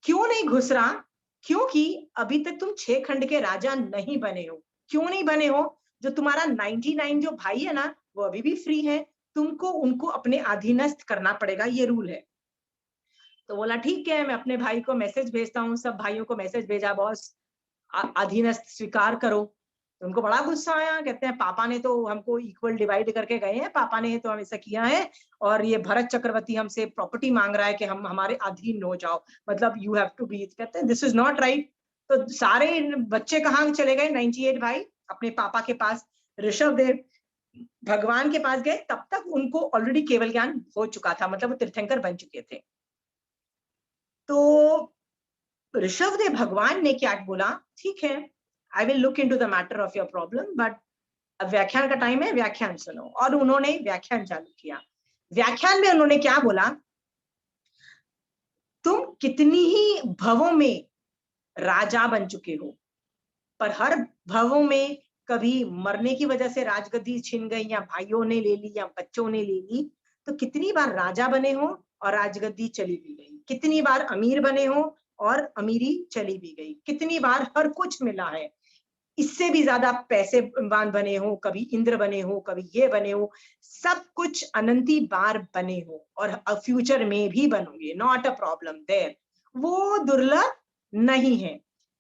क्यों नहीं घुस रहा? क्योंकि अभी तक तुम 6 खंड के राजा नहीं बने हो। क्यों नहीं बने हो? जो तुम्हारा 99 जो भाई है ना, वो अभी भी फ्री है, तुमको उनको अपने अधीनस्थ करना पड़ेगा, ये रूल है। तो बोला ठीक है, मैं अपने भाई को मैसेज भेजता हूँ, सब भाइयों को मैसेज भेजा, बॉस अधीनस्थ स्वीकार करो। तो उनको बड़ा गुस्सा आया, कहते हैं पापा ने तो हमको इक्वल डिवाइड करके गए हैं, पापा ने तो हम ऐसा किया है, और ये भरत चक्रवर्ती हमसे प्रॉपर्टी मांग रहा है कि हम हमारे अधीन हो जाओ, मतलब यू हैव टू बी। कहते हैं दिस इज नॉट राइट। तो सारे बच्चे कहाँ चले गए? 98 भाई अपने पापा के पास, ऋषभ देव भगवान के पास गए। तब तक उनको ऑलरेडी केवल ज्ञान हो चुका था, मतलब वो तीर्थंकर बन चुके थे। तो ऋषभ देव भगवान ने क्या बोला, ठीक है, I will look into the matter of your problem, but अब व्याख्यान का टाइम है, व्याख्यान सुनो। और उन्होंने व्याख्यान चालू किया। व्याख्यान में उन्होंने क्या बोला, तुम कितनी ही भवों में राजा बन चुके हो, पर हर भवों में कभी मरने की वजह से राजगद्दी छिन गई, या भाइयों ने ले ली, या बच्चों ने ले ली। तो कितनी बार राजा बने हो और राजगद्दी चली भी गई, कितनी बार अमीर बने हो और अमीरी चली भी गई, कितनी बार हर कुछ मिला है, इससे भी ज्यादा पैसेवान बने हो, कभी इंद्र बने हो, कभी ये बने हो, सब कुछ अनंती बार बने हो और फ्यूचर में भी बनोगे, नॉट अ प्रॉब्लम देयर। वो दुर्लभ नहीं है।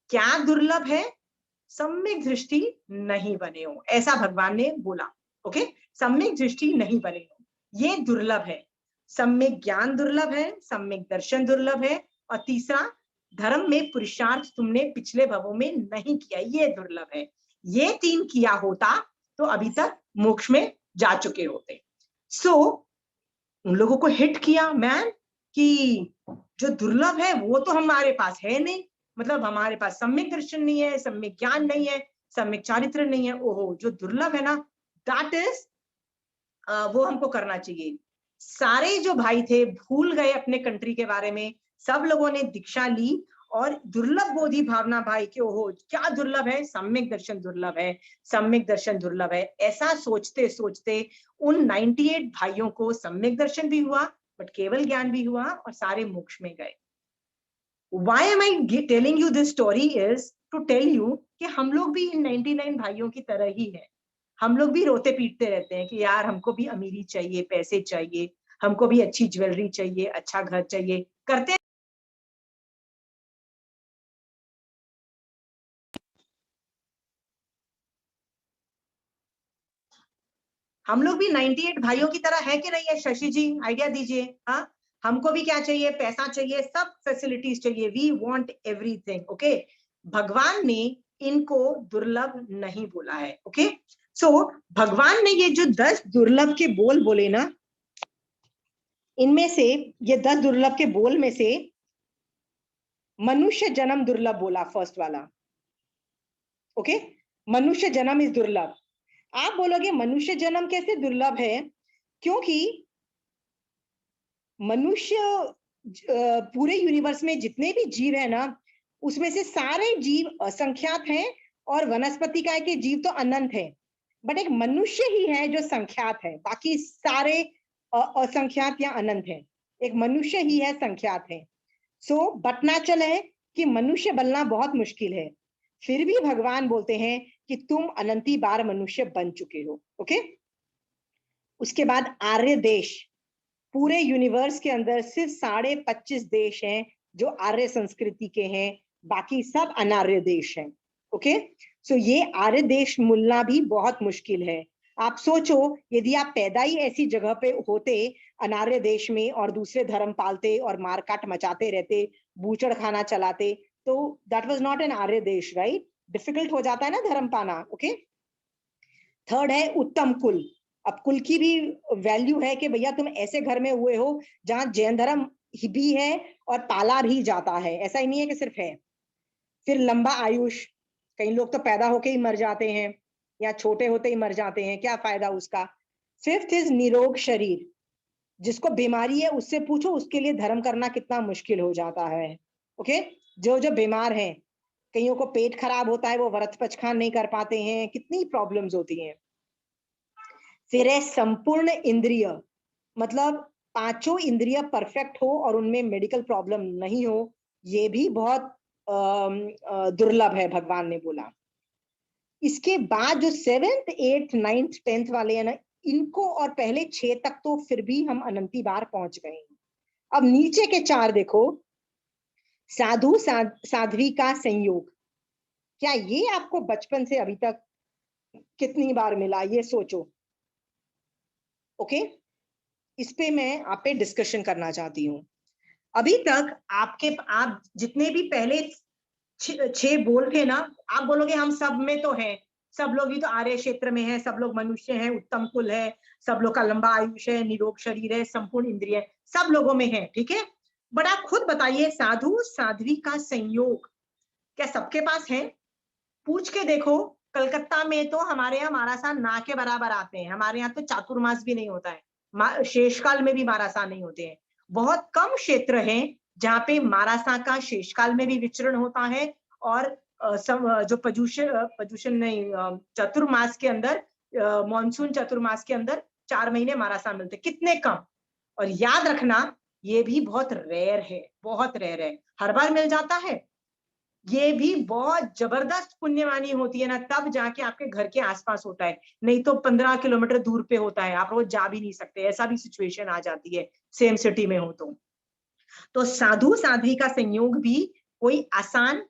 क्या दुर्लभ है? सम्यक दृष्टि नहीं बने हो, ऐसा भगवान ने बोला। ओके, सम्यक दृष्टि नहीं बने हो, ये दुर्लभ है। सम्यक ज्ञान दुर्लभ है, सम्यक दर्शन दुर्लभ है, और तीसरा, धर्म में पुरुषार्थ तुमने पिछले भवों में नहीं किया, ये दुर्लभ है। ये 3 किया होता तो अभी तक मोक्ष में जा चुके होते। सो उन लोगों को हिट किया मैन, कि जो दुर्लभ है वो तो हमारे पास है नहीं, मतलब हमारे पास सम्यक दर्शन नहीं है, सम्यक ज्ञान नहीं है, सम्यक चारित्र नहीं है। ओहो, जो दुर्लभ है ना, दैट इज वो हमको करना चाहिए। सारे जो भाई थे भूल गए अपने कंट्री के बारे में, सब लोगों ने दीक्षा ली और दुर्लभ बोधि भावना भाई के, ओहो क्या दुर्लभ है, सम्यक दर्शन दुर्लभ है, सम्यक दर्शन दुर्लभ है, ऐसा सोचते सोचते उन 98 भाइयों को सम्यक दर्शन भी हुआ, बट केवल ज्ञान भी हुआ, और सारे मोक्ष में गए। Why am I telling you this story is to tell you कि हम लोग भी इन 99 भाइयों की तरह ही है। हम लोग भी रोते पीटते रहते हैं कि यार हमको भी अमीरी चाहिए, पैसे चाहिए, हमको भी अच्छी ज्वेलरी चाहिए, अच्छा घर चाहिए, करते हैं। हम लोग भी 98 भाइयों की तरह है कि नहीं है? शशि जी आइडिया दीजिए। हाँ, हमको भी क्या चाहिए? पैसा चाहिए, सब फैसिलिटीज चाहिए, वी वांट एवरीथिंग। ओके, भगवान ने इनको दुर्लभ नहीं बोला है। ओके, सो भगवान ने ये जो 10 दुर्लभ के बोल बोले ना, इनमें से ये 10 दुर्लभ के बोल में से मनुष्य जन्म दुर्लभ बोला, फर्स्ट वाला। ओके, मनुष्य जन्म इज दुर्लभ। आप बोलोगे मनुष्य जन्म कैसे दुर्लभ है? क्योंकि मनुष्य पूरे यूनिवर्स में जितने भी जीव है ना, उसमें से सारे जीव असंख्यात हैं, और वनस्पति काय के जीव तो अनंत है, बट एक मनुष्य ही है जो संख्यात है, बाकी सारे असंख्यात या अनंत है। एक मनुष्य ही है संख्यात है। सो बट नेचुरल है कि मनुष्य बनना बहुत मुश्किल है, फिर भी भगवान बोलते हैं कि तुम अनंती बार मनुष्य बन चुके हो। ओके, उसके बाद आर्य देश, पूरे यूनिवर्स के अंदर सिर्फ 25.5 देश हैं जो आर्य संस्कृति के हैं, बाकी सब अनार्य देश हैं। ओके, सो ये आर्य देश मिलना भी बहुत मुश्किल है। आप सोचो, यदि आप पैदा ही ऐसी जगह पे होते अनार्य देश में, और दूसरे धर्म पालते और मारकाट मचाते रहते, बूचड़ खाना चलाते, तो दैट वाज नॉट एन आर्य देश, राइट? डिफिकल्ट हो जाता है ना धर्म पाना। ओके, थर्ड है उत्तम कुल। अब कुल की भी वैल्यू है कि भैया तुम ऐसे घर में हुए हो जहां जैन धर्म भी है और पाला भी जाता है, ऐसा ही नहीं है कि सिर्फ है। फिर लंबा आयुष, कई लोग तो पैदा होके ही मर जाते हैं या छोटे होते ही मर जाते हैं, क्या फायदा उसका। फिफ्थ इज निरोग शरीर, जिसको बीमारी है उससे पूछो, उसके लिए धर्म करना कितना मुश्किल हो जाता है। ओके, जो जो बीमार हैं, कईयों को पेट खराब होता है, वो व्रत पचखान नहीं कर पाते हैं, कितनी प्रॉब्लम्स होती हैं। फिर है संपूर्ण इंद्रिय, मतलब 5 इंद्रिय परफेक्ट हो और उनमें मेडिकल प्रॉब्लम नहीं हो, ये भी बहुत दुर्लभ है, भगवान ने बोला। इसके बाद जो 7th 8th 9th 10th वाले हैं ना, इनको और पहले 6 तक तो फिर भी हम अनंती बार पहुंच गए। अब नीचे के 4 देखो, साधु साध्वी का संयोग, क्या ये आपको बचपन से अभी तक कितनी बार मिला, ये सोचो। ओके, इस पे मैं आप पे डिस्कशन करना चाहती हूँ। अभी तक आप जितने भी पहले छह बोल थे ना, आप बोलोगे हम सब में तो हैं, सब लोग ही तो आर्य क्षेत्र में हैं, सब लोग मनुष्य हैं, उत्तम कुल है, सब लोग का लंबा आयुष्य है, निरोग शरीर है, संपूर्ण इंद्रिय, सब लोगों में है, ठीक है। बट आप खुद बताइए, साधु साध्वी का संयोग क्या सबके पास है? पूछ के देखो, कलकत्ता में तो हमारे यहाँ मारासा ना के बराबर आते हैं, हमारे यहाँ तो चातुर्मास भी नहीं होता है, शेषकाल में भी मारासा नहीं होते हैं। बहुत कम क्षेत्र है जहाँ पे मारासा का शेषकाल में भी विचरण होता है, और जो पजूषण नहीं, चतुर्मास के अंदर, मानसून चतुर्मास के अंदर 4 महीने मारासा मिलते, कितने कम। और याद रखना, ये भी बहुत रेयर है, बहुत रेयर है, हर बार मिल जाता है। ये भी बहुत जबरदस्त पुण्यवानी होती है ना, तब जाके आपके घर के आसपास होता है, नहीं तो 15 किलोमीटर दूर पे होता है, आप रोज जा भी नहीं सकते, ऐसा भी सिचुएशन आ जाती है सेम सिटी में हो तो साधु साध्वी का संयोग भी कोई आसान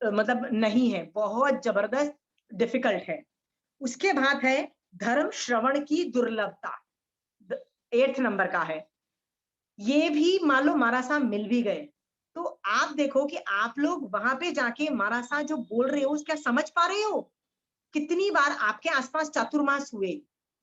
मतलब नहीं है, बहुत जबरदस्त डिफिकल्ट है। उसके बाद है धर्म श्रवण की दुर्लभता, 8th नंबर का है। ये भी मान लो मारासा मिल भी गए, तो आप देखो कि आप लोग वहां पे जाके मारासा जो बोल रहे हो उसका समझ पा रहे हो? कितनी बार आपके आसपास चातुर्मास हुए,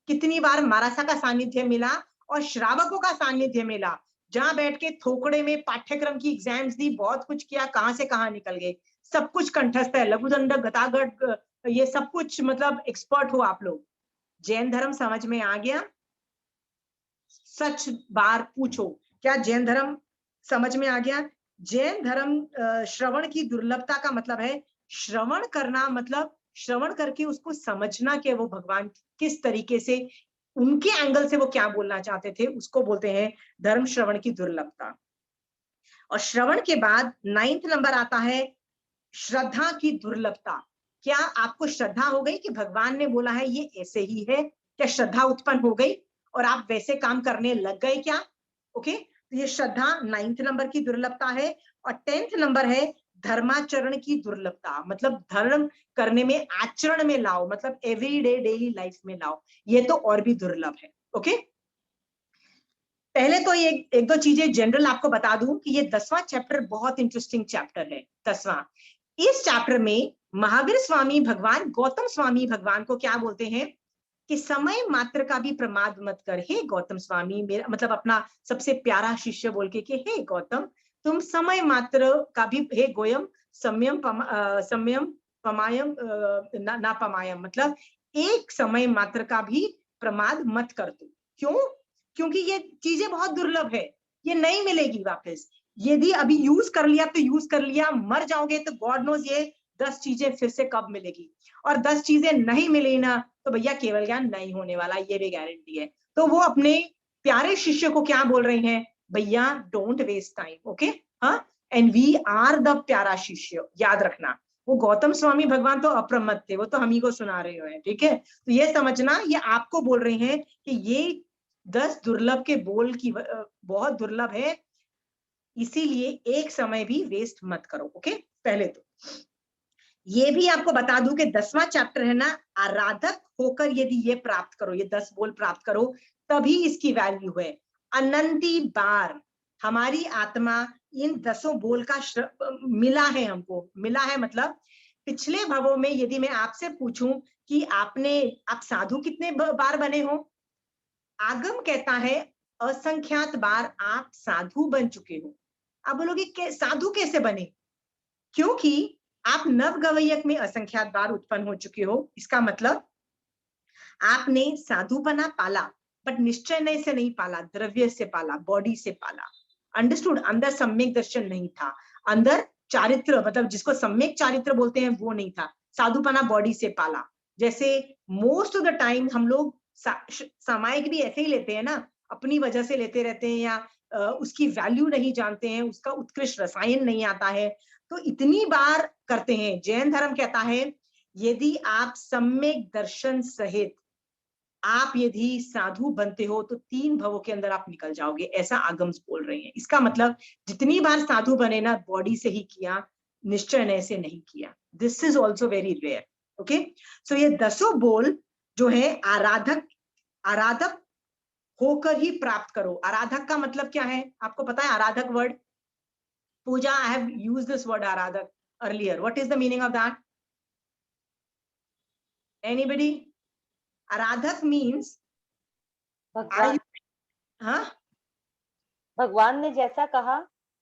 कितनी बार मारासा का सानिध्य मिला और श्रावकों का सानिध्य मिला, जहां बैठ के थोकड़े में पाठ्यक्रम की एग्जाम्स दी, बहुत कुछ किया, कहां से कहां निकल गए, सब कुछ कंठस्थ है, लघुदंड गतागढ़, ये सब कुछ मतलब एक्सपर्ट हो आप लोग। जैन धर्म समझ में आ गया? सच बार पूछो, क्या जैन धर्म समझ में आ गया? जैन धर्म श्रवण की दुर्लभता का मतलब है, श्रवण करना मतलब श्रवण करके उसको समझना कि वो भगवान किस तरीके से, उनके एंगल से वो क्या बोलना चाहते थे, उसको बोलते हैं धर्म श्रवण की दुर्लभता। और श्रवण के बाद 9th नंबर आता है श्रद्धा की दुर्लभता। क्या आपको श्रद्धा हो गई कि भगवान ने बोला है ये ऐसे ही है? क्या श्रद्धा उत्पन्न हो गई और आप वैसे काम करने लग गए क्या? ओके, तो ये श्रद्धा 9th नंबर की दुर्लभता है। और 10th नंबर है धर्माचरण की दुर्लभता, मतलब धर्म करने में, आचरण में लाओ, मतलब एवरीडे डेली लाइफ में लाओ, ये तो और भी दुर्लभ है। ओके, पहले तो ये एक दो चीजें जनरल आपको बता दूं कि ये 10वां चैप्टर बहुत इंटरेस्टिंग चैप्टर है, 10वां। इस चैप्टर में महावीर स्वामी भगवान गौतम स्वामी भगवान को क्या बोलते हैं कि समय मात्र का भी प्रमाद मत कर, हे गौतम स्वामी, मेरा मतलब अपना सबसे प्यारा शिष्य बोल के कि हे गौतम, तुम समय मात्र का भी, हे गोयम संयम पमायम ना पमायम, मतलब एक समय मात्र का भी प्रमाद मत कर तू। क्यों? क्योंकि ये चीजें बहुत दुर्लभ है, ये नहीं मिलेगी वापस। यदि अभी यूज कर लिया तो यूज कर लिया, मर जाओगे तो गॉड नोज ये 10 चीजें फिर से कब मिलेगी, और 10 चीजें नहीं मिली ना तो भैया केवल ज्ञान नहीं होने वाला, ये भी गारंटी है। तो वो अपने प्यारे शिष्य को क्या बोल रहे हैं, भैया डोंट वेस्ट टाइम। ओके, हाँ, एंड वी आर द प्यारा शिष्य, याद रखना। वो गौतम स्वामी भगवान तो अप्रमत्त थे, वो तो हम ही को सुना रहे हैं, ठीक है। तो ये समझना, ये आपको बोल रहे हैं कि ये 10 दुर्लभ के बोल की बहुत दुर्लभ है, इसीलिए एक समय भी वेस्ट मत करो। ओके, पहले तो ये भी आपको बता दूं कि 10वां चैप्टर है ना, आराधक होकर यदि ये प्राप्त करो, ये 10 बोल प्राप्त करो, तभी इसकी वैल्यू है। अनंती बार हमारी आत्मा इन 10 बोल का मिला है, हमको मिला है, मतलब पिछले भवों में यदि मैं आपसे पूछूं कि आप साधु कितने बार बने हो, आगम कहता है असंख्यात बार आप साधु बन चुके हो। आप बोलोगे साधु कैसे बने? क्योंकि आप नव गवैयक में असंख्यात बार उत्पन्न हो चुके हो। इसका मतलब आपने साधुपना पाला, बट निश्चय से नहीं पाला, द्रव्य से पाला, बॉडी से पाला। अंडरस्टूड? अंदर सम्यक दर्शन नहीं था, अंदर चारित्र, मतलब जिसको सम्यक चारित्र बोलते हैं वो नहीं था। साधुपना बॉडी से पाला। जैसे मोस्ट ऑफ द टाइम हम लोग सामायिक भी ऐसे ही लेते हैं ना, अपनी वजह से लेते रहते हैं, या उसकी वैल्यू नहीं जानते हैं, उसका उत्कृष्ट रसायन नहीं आता है, तो इतनी बार करते हैं। जैन धर्म कहता है यदि आप सम्यक दर्शन सहित आप यदि साधु बनते हो तो 3 भवों के अंदर आप निकल जाओगे, ऐसा आगम्स बोल रहे हैं। इसका मतलब जितनी बार साधु बने ना, बॉडी से ही किया, निश्चय से नहीं किया। This is also very rare. Okay, so ये 10 बोल जो है, आराधक, आराधक होकर ही प्राप्त करो। आराधक का मतलब क्या है आपको पता है? आराधक word, Pooja, I have used this word आराधक। earlier. What is the meaning of that? Anybody? Aradhak means भगवान हाँ भगवान ने जैसा कहा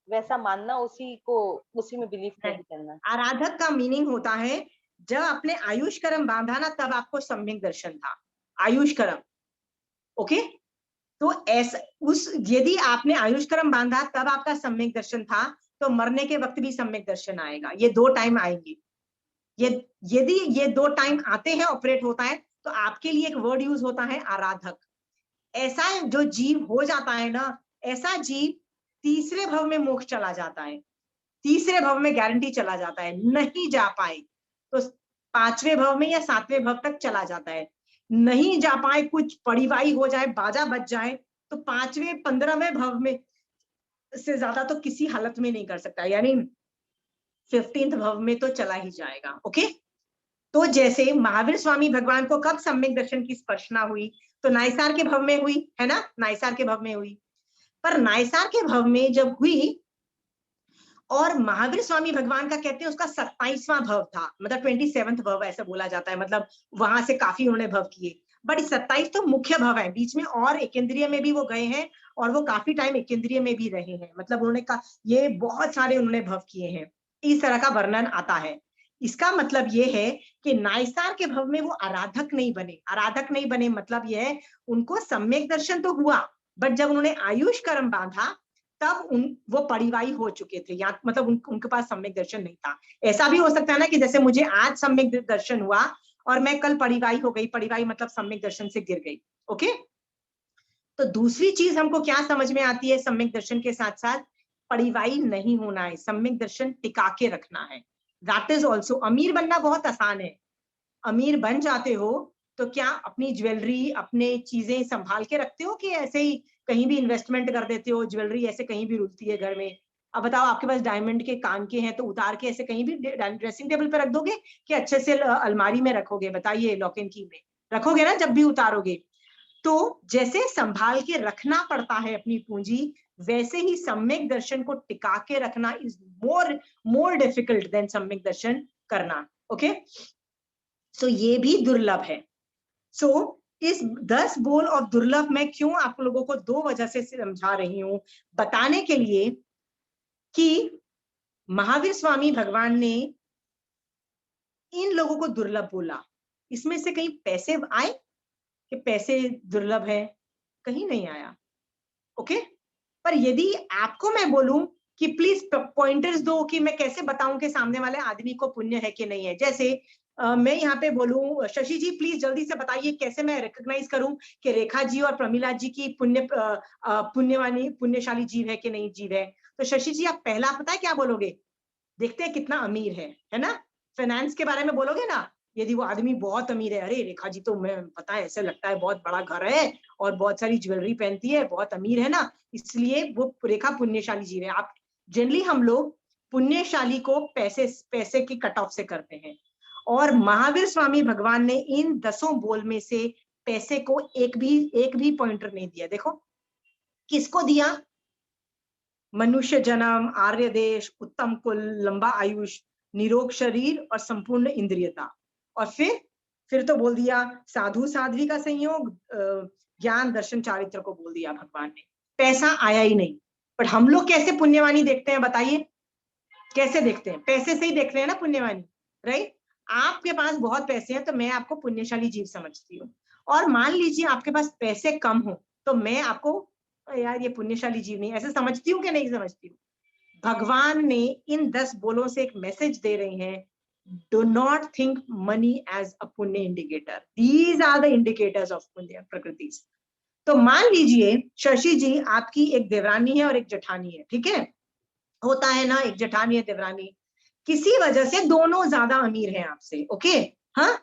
वैसा मानना, उसी में बिलीव करना। आराधक का मीनिंग होता है जब आपने आयुष कर्म बांधा ना तब आपको सम्यक दर्शन था। आयुष कर्म, ओके, तो ऐसा यदि आपने आयुष कर्म बांधा तब आपका सम्यक दर्शन था, तो मरने के वक्त भी सम्यक दर्शन आएगा। ये 2 टाइम आएंगे। यदि ये 2 टाइम आते हैं, ऑपरेट होता है, तो आपके लिए एक वर्ड यूज होता है आराधक। ऐसा जो जीव हो जाता है ना, ऐसा जीव तीसरे भव में मोक्ष चला जाता है, तीसरे भव में गारंटी चला जाता है। नहीं जा पाए तो 5वें भव में या 7वें भव तक चला जाता है। नहीं जा पाए, कुछ पड़ीवाई हो जाए, बाजा बच जाए, तो 5वें 15वें भव में से ज्यादा तो किसी हालत में नहीं कर सकता, यानी 15th भव में तो चला ही जाएगा। ओके, तो जैसे महावीर स्वामी भगवान को कब सम्यक दर्शन की स्पर्शना हुई? तो नायसार के भव में हुई, है ना, नायसार के भव में हुई। पर नायसार के भव में जब हुई, और महावीर स्वामी भगवान का कहते हैं उसका 27वां भव था, मतलब 27th भव ऐसा बोला जाता है, मतलब वहां से काफी उन्होंने भव किए। बट 27 तो मुख्य भव है, बीच में और एकेंद्रिय में भी वो गए हैं, और वो काफी टाइम एकेंद्रिय में भी रहे हैं, मतलब उन्होंने ये बहुत सारे उन्होंने भव किए हैं। इस तरह का वर्णन आता है। इसका मतलब ये है कि नायसार के भव में वो आराधक नहीं बने। आराधक नहीं बने मतलब ये है उनको सम्यक दर्शन तो हुआ, बट जब उन्होंने आयुष कर्म बांधा तब वो परिवाही हो चुके थे, या मतलब उनके पास सम्यक दर्शन नहीं था। ऐसा भी हो सकता है ना कि जैसे मुझे आज सम्यक दर्शन हुआ और मैं कल परिवाही हो गई, परिवाही मतलब सम्यक दर्शन से गिर गई। ओके, तो दूसरी चीज हमको क्या समझ में आती है सम्यक दर्शन के साथ साथ? परिवाही नहीं होना है, सम्यक दर्शन टिका के रखना है। दैट इज ऑल्सो, अमीर बनना बहुत आसान है। अमीर बन जाते हो तो क्या अपनी ज्वेलरी, अपने चीजें संभाल के रखते हो कि ऐसे ही कहीं भी इन्वेस्टमेंट कर देते हो? ज्वेलरी ऐसे कहीं भी रुलती है घर में। अब बताओ, आपके पास डायमंड के कान के हैं तो उतार के ऐसे कहीं भी ड्रेसिंग टेबल पे रख दोगे कि अच्छे से अलमारी में रखोगे? बताइए, लॉक एंड की में रखोगे ना जब भी उतारोगे। तो जैसे संभाल के रखना पड़ता है अपनी पूंजी, वैसे ही सम्यक दर्शन को टिका के रखना इज मोर डिफिकल्ट देन सम्यक दर्शन करना। ओके, सो ये भी दुर्लभ है। सो इस 10 बोल और दुर्लभ मैं क्यों आप लोगों को 2 वजह से समझा रही हूं, बताने के लिए कि महावीर स्वामी भगवान ने इन लोगों को दुर्लभ बोला। इसमें से कहीं पैसे आए कि पैसे दुर्लभ है? कहीं नहीं आया। ओके, पर यदि आपको मैं बोलूं कि प्लीज पॉइंटर्स दो कि मैं कैसे बताऊं कि सामने वाले आदमी को पुण्य है कि नहीं है, जैसे मैं यहाँ पे बोलूं, शशि जी प्लीज जल्दी से बताइए कैसे मैं रिकॉग्नाइज करूं कि रेखा जी और प्रमिला जी की पुण्यवानी पुण्यशाली जीव है कि नहीं जीव है। तो शशि जी आप पहला पता है क्या बोलोगे? देखते हैं कितना अमीर है ना? फाइनेंस के बारे में बोलोगे ना, यदि वो आदमी बहुत अमीर है, अरे रेखा जी तो मैं पता है ऐसे लगता है बहुत बड़ा घर है और बहुत सारी ज्वेलरी पहनती है, बहुत अमीर है ना, इसलिए वो रेखा पुण्यशाली जीव है। आप जनरली हम लोग पुण्यशाली को पैसे की कट ऑफ से करते हैं, और महावीर स्वामी भगवान ने इन 10 बोल में से पैसे को एक भी पॉइंटर नहीं दिया। देखो किसको दिया? मनुष्य जन्म, आर्य देश, उत्तम कुल, लंबा आयुष, निरोग शरीर और संपूर्ण इंद्रियता। और फिर तो बोल दिया साधु साध्वी का संयोग, ज्ञान दर्शन चारित्र को बोल दिया भगवान ने। पैसा आया ही नहीं। पर हम लोग कैसे पुण्यवानी देखते हैं बताइए? कैसे देखते हैं? पैसे से ही देख रहे हैं ना पुण्यवानी, राइट? आपके पास बहुत पैसे हैं तो मैं आपको पुण्यशाली जीव समझती हूँ, और मान लीजिए आपके पास पैसे कम हो तो मैं आपको यार ये पुण्यशाली जीव नहीं, ऐसे समझती हूँ कि नहीं समझती हूँ? भगवान ने इन 10 बोलों से एक मैसेज दे रहे हैं, do not think money as a पुण्य indicator, these are the indicators of पुण्य प्रकृति। तो मान लीजिए शशि जी आपकी एक देवरानी है और एक जेठानी है, ठीक है, होता है ना, एक जेठानी है देवरानी, किसी वजह से दोनों ज्यादा अमीर हैं आपसे। ओके, हाँ,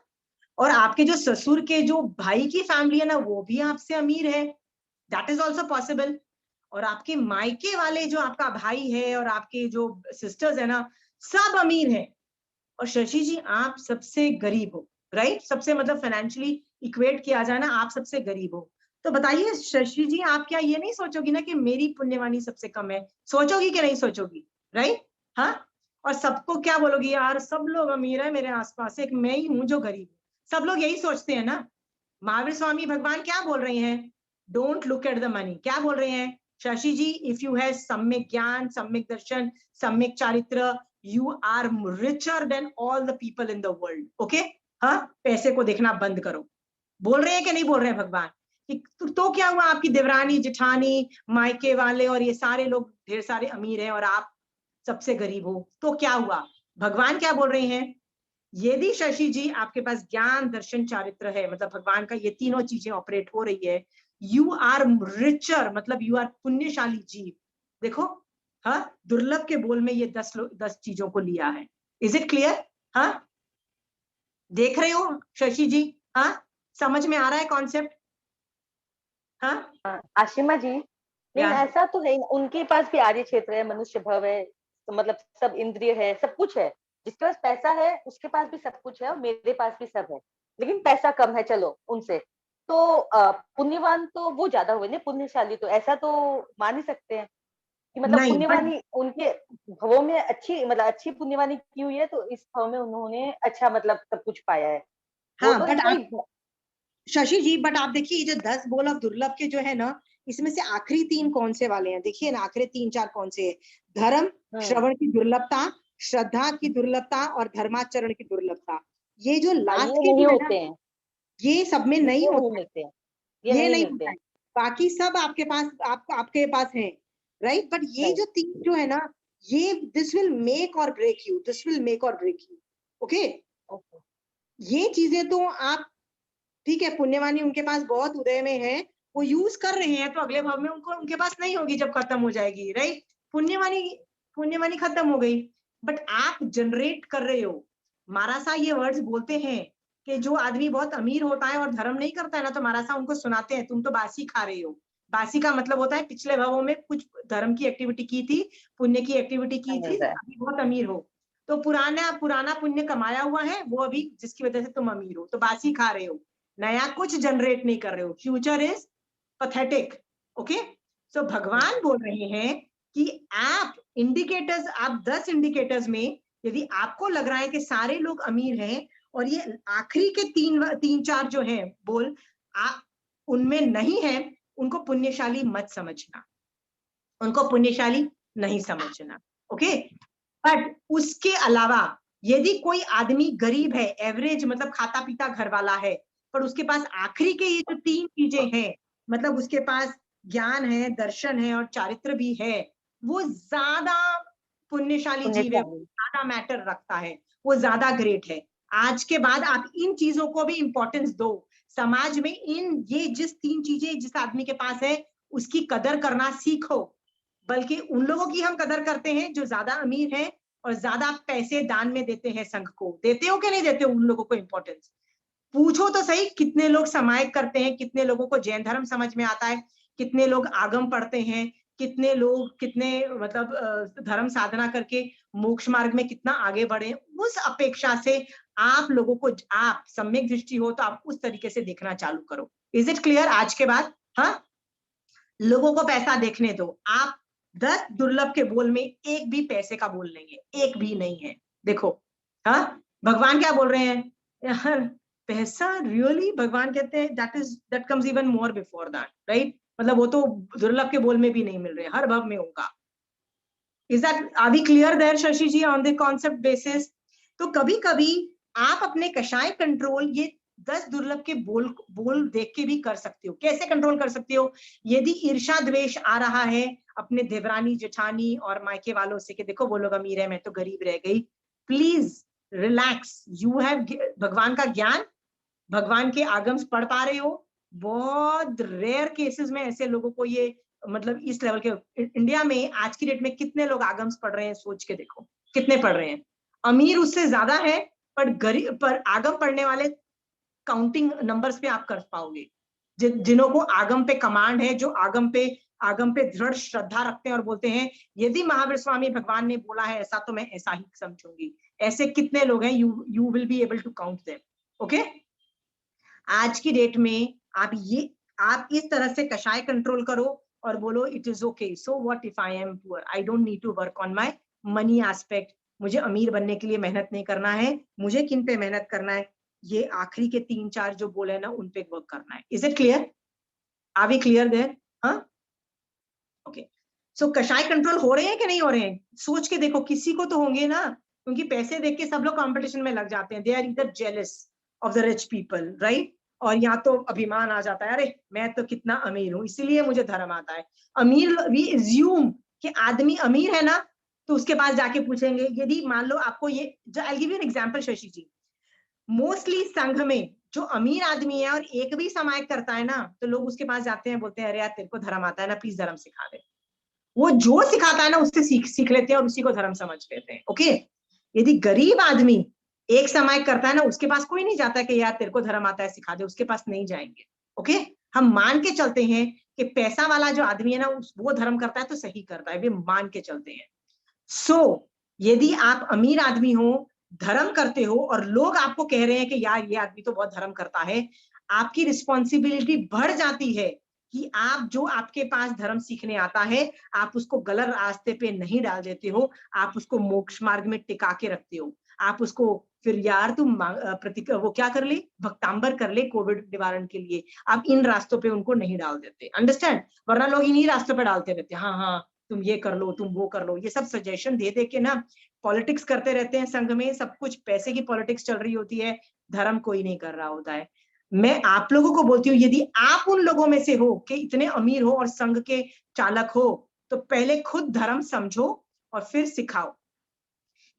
और आपके जो ससुर के जो भाई की फैमिली है ना वो भी आपसे अमीर है, दैट इज ऑल्सो पॉसिबल। और आपके मायके वाले जो आपका भाई है और आपके जो सिस्टर्स है ना सब अमीर हैं, और शशि जी आप सबसे गरीब हो, राइट? सबसे मतलब फाइनेंशियली इक्वेट किया जाए ना, आप सबसे गरीब हो। तो बताइए शशि जी आप क्या ये नहीं सोचोगी ना कि मेरी पुण्यवानी सबसे कम है? सोचोगी कि नहीं सोचोगी, राइट? हाँ, और सबको क्या बोलोगी, यार सब लोग अमीर है मेरे आसपास, एक मैं ही हूं जो गरीब हूं। सब लोग यही सोचते हैं ना। महावीर स्वामी भगवान क्या बोल रहे हैं, don't look at the money. क्या बोल रहे हैं, Shashi ji, if you have samyak gyan, samyak darshan, samyak charitra, you are richer than all the people in the world. Okay, हाँ, पैसे को देखना बंद करो। बोल रहे हैं कि नहीं बोल रहे हैं भगवान कि तो क्या हुआ, आपकी देवरानी जेठानी मायके वाले और ये सारे लोग ढेर सारे अमीर हैं और आप सबसे गरीब हो, तो क्या हुआ। भगवान क्या बोल रहे हैं, यदि शशि जी आपके पास ज्ञान दर्शन चारित्र है, मतलब भगवान का ये तीनों चीजें ऑपरेट हो रही है, यू आर रिचर, मतलब यू आर पुण्यशाली जीव। देखो, हाँ, दुर्लभ के बोल में ये 10 चीजों को लिया है। Is it clear? हाँ, देख रहे हो शशि जी? हाँ, समझ में आ रहा है कॉन्सेप्ट? हाँ, आशिमा जी, लेकिन ऐसा तो है, उनके पास भी आर्य क्षेत्र है, मनुष्य भव है, तो मतलब सब इंद्रिय है, सब कुछ है। जिसके पास पैसा है उसके पास भी सब कुछ है, और मेरे पास भी सब है, लेकिन पैसा कम है चलो उनसे। तो पुण्यवान तो वो ज्यादा हुए ना, पुण्यशाली, तो ऐसा तो मान ही सकते हैं कि मतलब नहीं, पुण्यवानी उनके भवों में अच्छी, मतलब अच्छी पुण्यवानी की हुई है, तो इस भव में उन्होंने अच्छा मतलब सब कुछ पाया है। वो हाँ, तो बट कोई शशि जी, बट आप देखिए, ये जो 10 बोल ऑफ दुर्लभ के जो है ना, इसमें से आखिरी 3 कौन से वाले हैं, देखिए ना, आखिरी 3-4 कौन से हैं। धर्म श्रवण की दुर्लभता, श्रद्धा की दुर्लभता और धर्माचरण की दुर्लभता। ये जो हाँ, लास्ट ये के नहीं जो है ना, होते हैं, ये सब में ये नहीं नहीं होता है। मिलते हैं, ये ये नहीं नहीं मिलते होता है, हैं। बाकी सब आपके पास, आपके पास है, राइट। बट ये नहीं। जो 3 जो है ना, ये this will make or break you, this will make or break you. Okay, okay. ये चीजें तो आप, ठीक है, पुण्यवानी उनके पास बहुत उदय में है, वो यूज कर रहे हैं, तो अगले भाव में उनको उनके पास नहीं होगी जब खत्म हो जाएगी, राइट। पुण्यवानी पुण्यवानी खत्म हो गई, बट आप जनरेट कर रहे हो। महाराज साहब ये वर्ड्स बोलते हैं कि जो आदमी बहुत अमीर होता है और धर्म नहीं करता है ना, तो महाराज साहब उनको सुनाते हैं, तुम तो बासी खा रहे हो। बासी का मतलब होता है पिछले भावों में कुछ धर्म की एक्टिविटी की थी, पुण्य की एक्टिविटी की मिल थी, रहा है। अभी बहुत अमीर हो, तो पुराना पुराना पुण्य कमाया हुआ है वो अभी, जिसकी वजह से तुम अमीर हो, तो बासी खा रहे हो, नया कुछ जनरेट नहीं कर रहे हो। Future is pathetic. ओके, सो भगवान बोल रहे हैं कि आप इंडिकेटर्स, आप 10 इंडिकेटर्स में यदि आपको लग रहा है कि सारे लोग अमीर हैं और ये आखिरी के 3-4 जो हैं बोल आप उनमें नहीं है, उनको पुण्यशाली मत समझना, उनको पुण्यशाली नहीं समझना। ओके, बट उसके अलावा यदि कोई आदमी गरीब है, एवरेज, मतलब खाता पीता घर वाला है, पर उसके पास आखिरी के ये जो 3 चीजें हैं, मतलब उसके पास ज्ञान है, दर्शन है और चारित्र भी है, वो ज्यादा पुण्यशाली जीव है, पुण्यशाली। ज्यादा मैटर रखता है, वो ज्यादा ग्रेट है। आज के बाद आप इन चीजों को भी इंपॉर्टेंस दो। समाज में इन ये जिस 3 चीजें जिस आदमी के पास है, उसकी कदर करना सीखो। बल्कि उन लोगों की हम कदर करते हैं जो ज्यादा अमीर हैं और ज्यादा पैसे दान में देते हैं संघ को। देते हो कि नहीं देते हो उन लोगों को इंपॉर्टेंस? पूछो तो सही, कितने लोग समायिक करते हैं, कितने लोगों को जैन धर्म समझ में आता है, कितने लोग आगम पढ़ते हैं, कितने लोग, कितने मतलब धर्म साधना करके मोक्ष मार्ग में कितना आगे बढ़े। उस अपेक्षा से आप लोगों को, आप सम्यक दृष्टि हो तो आप उस तरीके से देखना चालू करो। इज इट क्लियर आज के बाद? हाँ, लोगों को पैसा देखने दो। आप 10 दुर्लभ के बोल में एक भी पैसे का बोल नहीं है, एक भी नहीं है। देखो, हाँ, भगवान क्या बोल रहे हैं यार, पैसा रियली, भगवान कहते हैं that comes even more before that, right. मतलब वो तो दुर्लभ के बोल में भी नहीं मिल रहे, हर भव में होगा। Is that, are we clear there Shashi ji on the concept basis? तो कभी कभी आप अपने कषाय कंट्रोल ये 10 दुर्लभ के बोल बोल देख के भी कर सकते हो। कैसे कंट्रोल कर सकते हो? यदि ईर्षा द्वेष आ रहा है अपने देवरानी जेठानी और मायके वालों से कि देखो वो लोग अमीर है मैं तो गरीब रह गई, प्लीज रिलैक्स, यू हैव भगवान का ज्ञान, भगवान के आगम्स पढ़ पा रहे हो। बहुत रेयर केसेस में ऐसे लोगों को ये, मतलब इस लेवल के इंडिया में आज की डेट में कितने लोग आगम्स पढ़ रहे हैं, सोच के देखो कितने पढ़ रहे हैं। अमीर उससे ज्यादा है, पर गरीब, पर आगम पढ़ने वाले काउंटिंग नंबर्स पे आप कर पाओगे। जिन्हों को आगम पे कमांड है, जो आगम पे दृढ़ श्रद्धा रखते हैं और बोलते हैं यदि महावीर स्वामी भगवान ने बोला है ऐसा तो मैं ऐसा ही समझूंगी। ऐसे कितने लोग हैं, you will be able to count them. Okay, आज की डेट में आप इस तरह से कषाय कंट्रोल करो और बोलो it is okay, so what if I am poor, I don't need to work on my money aspect, मुझे अमीर बनने के लिए मेहनत नहीं करना है, मुझे किन पे मेहनत करना है, ये आखिरी के 3-4 जो बोले ना उन पे वर्क करना है। Is it clear? Are we clear there? हाँ, ओके। सो कषाय कंट्रोल हो रहे हैं कि नहीं हो रहे हैं? सोच के देखो, किसी को तो होंगे ना, क्योंकि पैसे देख के सब लोग कंपटीशन में लग जाते हैं। They are either jealous of the rich people, right? और यहाँ तो अभिमान आ जाता है, अरे मैं तो कितना अमीर हूँ इसीलिए मुझे धर्म आता है। अमीर, वी एज्यूम कि आदमी अमीर है ना, तो उसके पास जाके पूछेंगे। यदि मान लो आपको ये, I give you an example Shashi ji, mostly Sangh में जो अमीर आदमी है और एक भी समायक करता है ना, तो लोग उसके पास जाते हैं, बोलते हैं अरे यार तेरे को धर्म आता है ना, प्लीज धर्म सिखा दे। वो जो सिखाता है ना उससे सीख लेते हैं और उसी को धर्म समझ लेते हैं। ओके, यदि गरीब आदमी एक समायक करता है ना, उसके पास कोई नहीं जाता है कि यार तेरे को धर्म आता है सिखा दे, उसके पास नहीं जाएंगे। ओके, हम मान के चलते हैं कि पैसा वाला जो आदमी है ना वो धर्म करता है तो सही करता है, वे मान के चलते हैं। सो यदि आप अमीर आदमी हो, धर्म करते हो और लोग आपको कह रहे हैं कि यार ये आदमी तो बहुत धर्म करता है, आपकी रिस्पॉन्सिबिलिटी बढ़ जाती है कि आप जो आपके पास धर्म सीखने आता है, आप उसको गलत रास्ते पे नहीं डाल देते हो, आप उसको मोक्ष मार्ग में टिका के रखते हो। आप उसको फिर यार तुम वो क्या कर ले, भक्तांबर कर ले कोविड निवारण के लिए, आप इन रास्तों पे उनको नहीं डाल देते। अंडरस्टैंड? वरना लोग इन्हीं रास्तों पे डालते रहते हैं, हाँ हाँ तुम ये कर लो, तुम वो कर लो, ये सब सजेशन दे दे के ना पॉलिटिक्स करते रहते हैं। संघ में सब कुछ पैसे की पॉलिटिक्स चल रही होती है, धर्म कोई नहीं कर रहा होता है। मैं आप लोगों को बोलती हूँ, यदि आप उन लोगों में से हो कि इतने अमीर हो और संघ के चालक हो, तो पहले खुद धर्म समझो और फिर सिखाओ।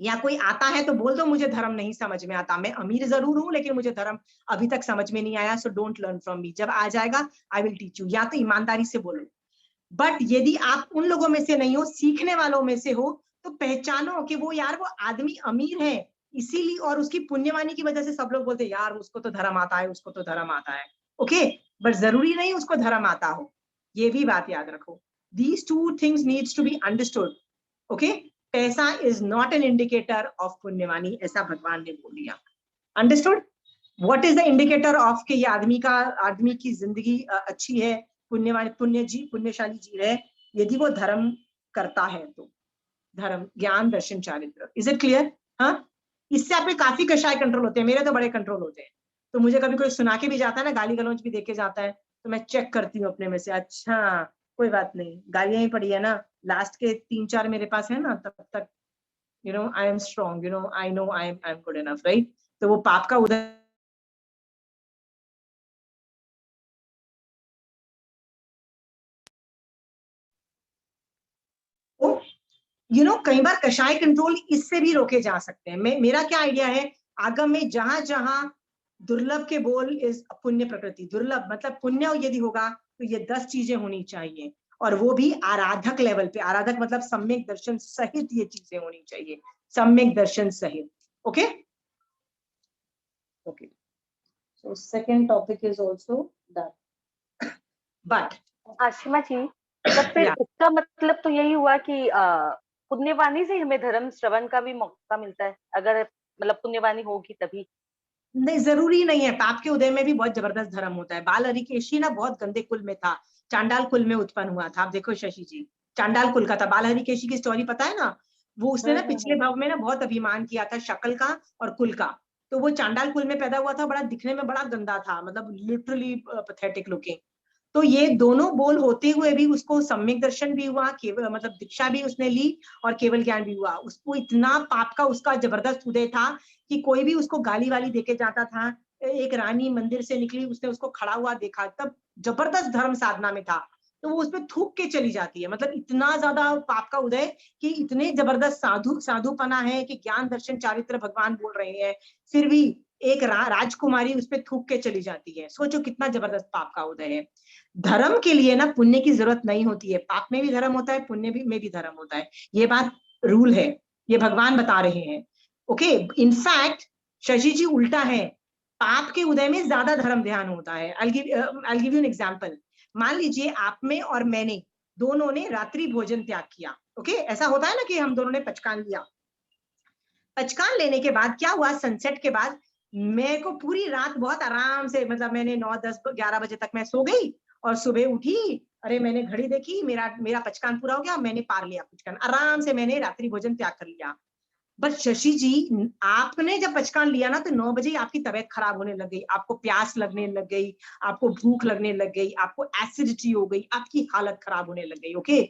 या कोई आता है तो बोल दो मुझे धर्म नहीं समझ में आता, मैं अमीर जरूर हूं लेकिन मुझे धर्म अभी तक समझ में नहीं आया, so don't learn from me, जब आ जाएगा आई विल टीच यू। या तो ईमानदारी से बोलो। बट यदि आप उन लोगों में से नहीं हो, सीखने वालों में से हो, तो पहचानो कि वो यार वो आदमी अमीर है इसीलिए, और उसकी पुण्यवानी की वजह से सब लोग बोलते यार उसको तो धर्म आता है, उसको तो धर्म आता है। ओके, बट जरूरी नहीं उसको धर्म आता हो, ये भी बात याद रखो। These two things needs to be understood. Okay, पैसा is not an indicator of पुण्यवानी, ऐसा भगवान ने बोल दिया। Understood? What is the indicator of कि ये आदमी की जिंदगी अच्छी है, पुण्यशाली जी रहे? यदि वो धर्म करता है तो धर्म, ज्ञान, दर्शन, चारित्र। Is it clear? हाँ, इससे आपके काफी कषाय कंट्रोल होते हैं, मेरे तो बड़े कंट्रोल होते हैं। तो मुझे कभी कोई सुना के भी जाता है ना, गाली गलौज भी देके जाता है, तो मैं चेक करती हूँ अपने में से, अच्छा कोई बात नहीं, गालियां ही पड़ी है ना, लास्ट के 3-4 मेरे पास है ना, तब तक I am strong, I know I am good enough, right? तो वो पाप का उदय कई बार कषाय कंट्रोल इससे भी रोके जा सकते हैं। मेरा क्या आइडिया है, आगम में जहां जहां दुर्लभ के बोल इस पुण्य प्रकृति, दुर्लभ मतलब पुण्य यदि होगा तो ये 10 चीजें होनी चाहिए, और वो भी आराधक लेवल पे। आराधक मतलब सम्यक दर्शन सहित ये चीजें होनी चाहिए, सम्यक दर्शन सहित। Okay okay, so second topic is also that, but Ashima ji, तब फिर इसका मतलब तो यही हुआ कि पुण्यवानी से हमें धर्म श्रवण का भी मौका मिलता है, अगर मतलब पुण्यवानी होगी तभी। नहीं, जरूरी नहीं है। पाप के उदय में भी बहुत जबरदस्त धर्म होता है। बाल हरिकेशी ना बहुत गंदे कुल में था, चांडाल कुल में उत्पन्न हुआ था। आप देखो शशि जी, चांडाल कुल का था। बाल हरिकेशी की स्टोरी पता है ना? वो उसने ना पिछले भाव में ना बहुत अभिमान किया था शक्ल का और कुल का, तो वो चांडाल कुल में पैदा हुआ था। बड़ा दिखने में बड़ा गंदा था, मतलब लिटरली पैथेटिक लुकिंग। तो ये दोनों बोल होते हुए भी उसको सम्यक दर्शन भी हुआ, केवल मतलब दीक्षा भी उसने ली और केवल ज्ञान भी हुआ। उसको इतना पाप का उसका जबरदस्त उदय था कि कोई भी उसको गाली वाली देके जाता था। एक रानी मंदिर से निकली, उसने उसको खड़ा हुआ देखा, तब जबरदस्त धर्म साधना में था, तो वो उसपे थूक के चली जाती है। मतलब इतना ज्यादा पाप का उदय कि इतने जबरदस्त साधुपना है कि ज्ञान दर्शन चारित्र भगवान बोल रहे हैं, फिर भी एक राजकुमारी उस पर थूक के चली जाती है। सोचो कितना जबरदस्त पाप का उदय है। धर्म के लिए ना पुण्य की जरूरत नहीं होती है, पाप में भी धर्म होता है, पुण्य में भी धर्म होता है। ये बात रूल है, ये भगवान बता रहे हैं। ओके, इनफैक्ट शशि जी उल्टा है, पाप के उदय में ज्यादा धर्म ध्यान होता है। I'll give you an example। मान लीजिए आप में और मैंने दोनों ने रात्रि भोजन त्याग किया। ओके, ऐसा होता है ना कि हम दोनों ने पचकान लिया। पचकान लेने के बाद क्या हुआ, सनसेट के बाद मेरे को पूरी रात बहुत आराम से, मतलब मैंने 9, 10, 11 बजे तक मैं सो गई, और सुबह उठी, अरे मैंने घड़ी देखी, मेरा पचकान पूरा हो गया, मैंने पार लिया पचकान, आराम से मैंने रात्रि भोजन त्याग कर लिया। बस शशि जी, आपने जब बचकान लिया ना तो 9 बजे ही आपकी तबीयत खराब होने लग गई, आपको प्यास लगने लग गई, आपको भूख लगने लग गई, आपको एसिडिटी हो गई, आपकी हालत खराब होने लग गई। ओके,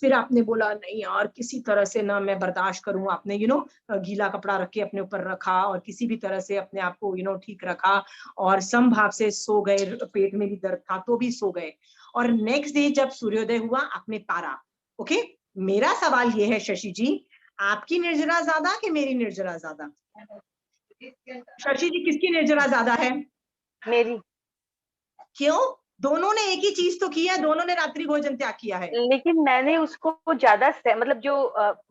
फिर आपने बोला नहीं यार किसी तरह से ना मैं बर्दाश्त करूं, आपने गीला कपड़ा रख के अपने ऊपर रखा और किसी भी तरह से अपने आप को ठीक रखा और समभाव से सो गए, पेट में भी दर्द था तो भी सो गए, और नेक्स्ट डे जब सूर्योदय हुआ आपने पारा। ओके, मेरा सवाल ये है शशि जी, आपकी निर्जरा ज्यादा कि मेरी निर्जरा ज्यादा? शशि जी, किसकी निर्जरा ज्यादा है? मेरी। क्यों? दोनों ने एक ही चीज तो की है, दोनों ने रात्रि भोजन त्याग किया है। लेकिन मैंने उसको ज्यादा मतलब जो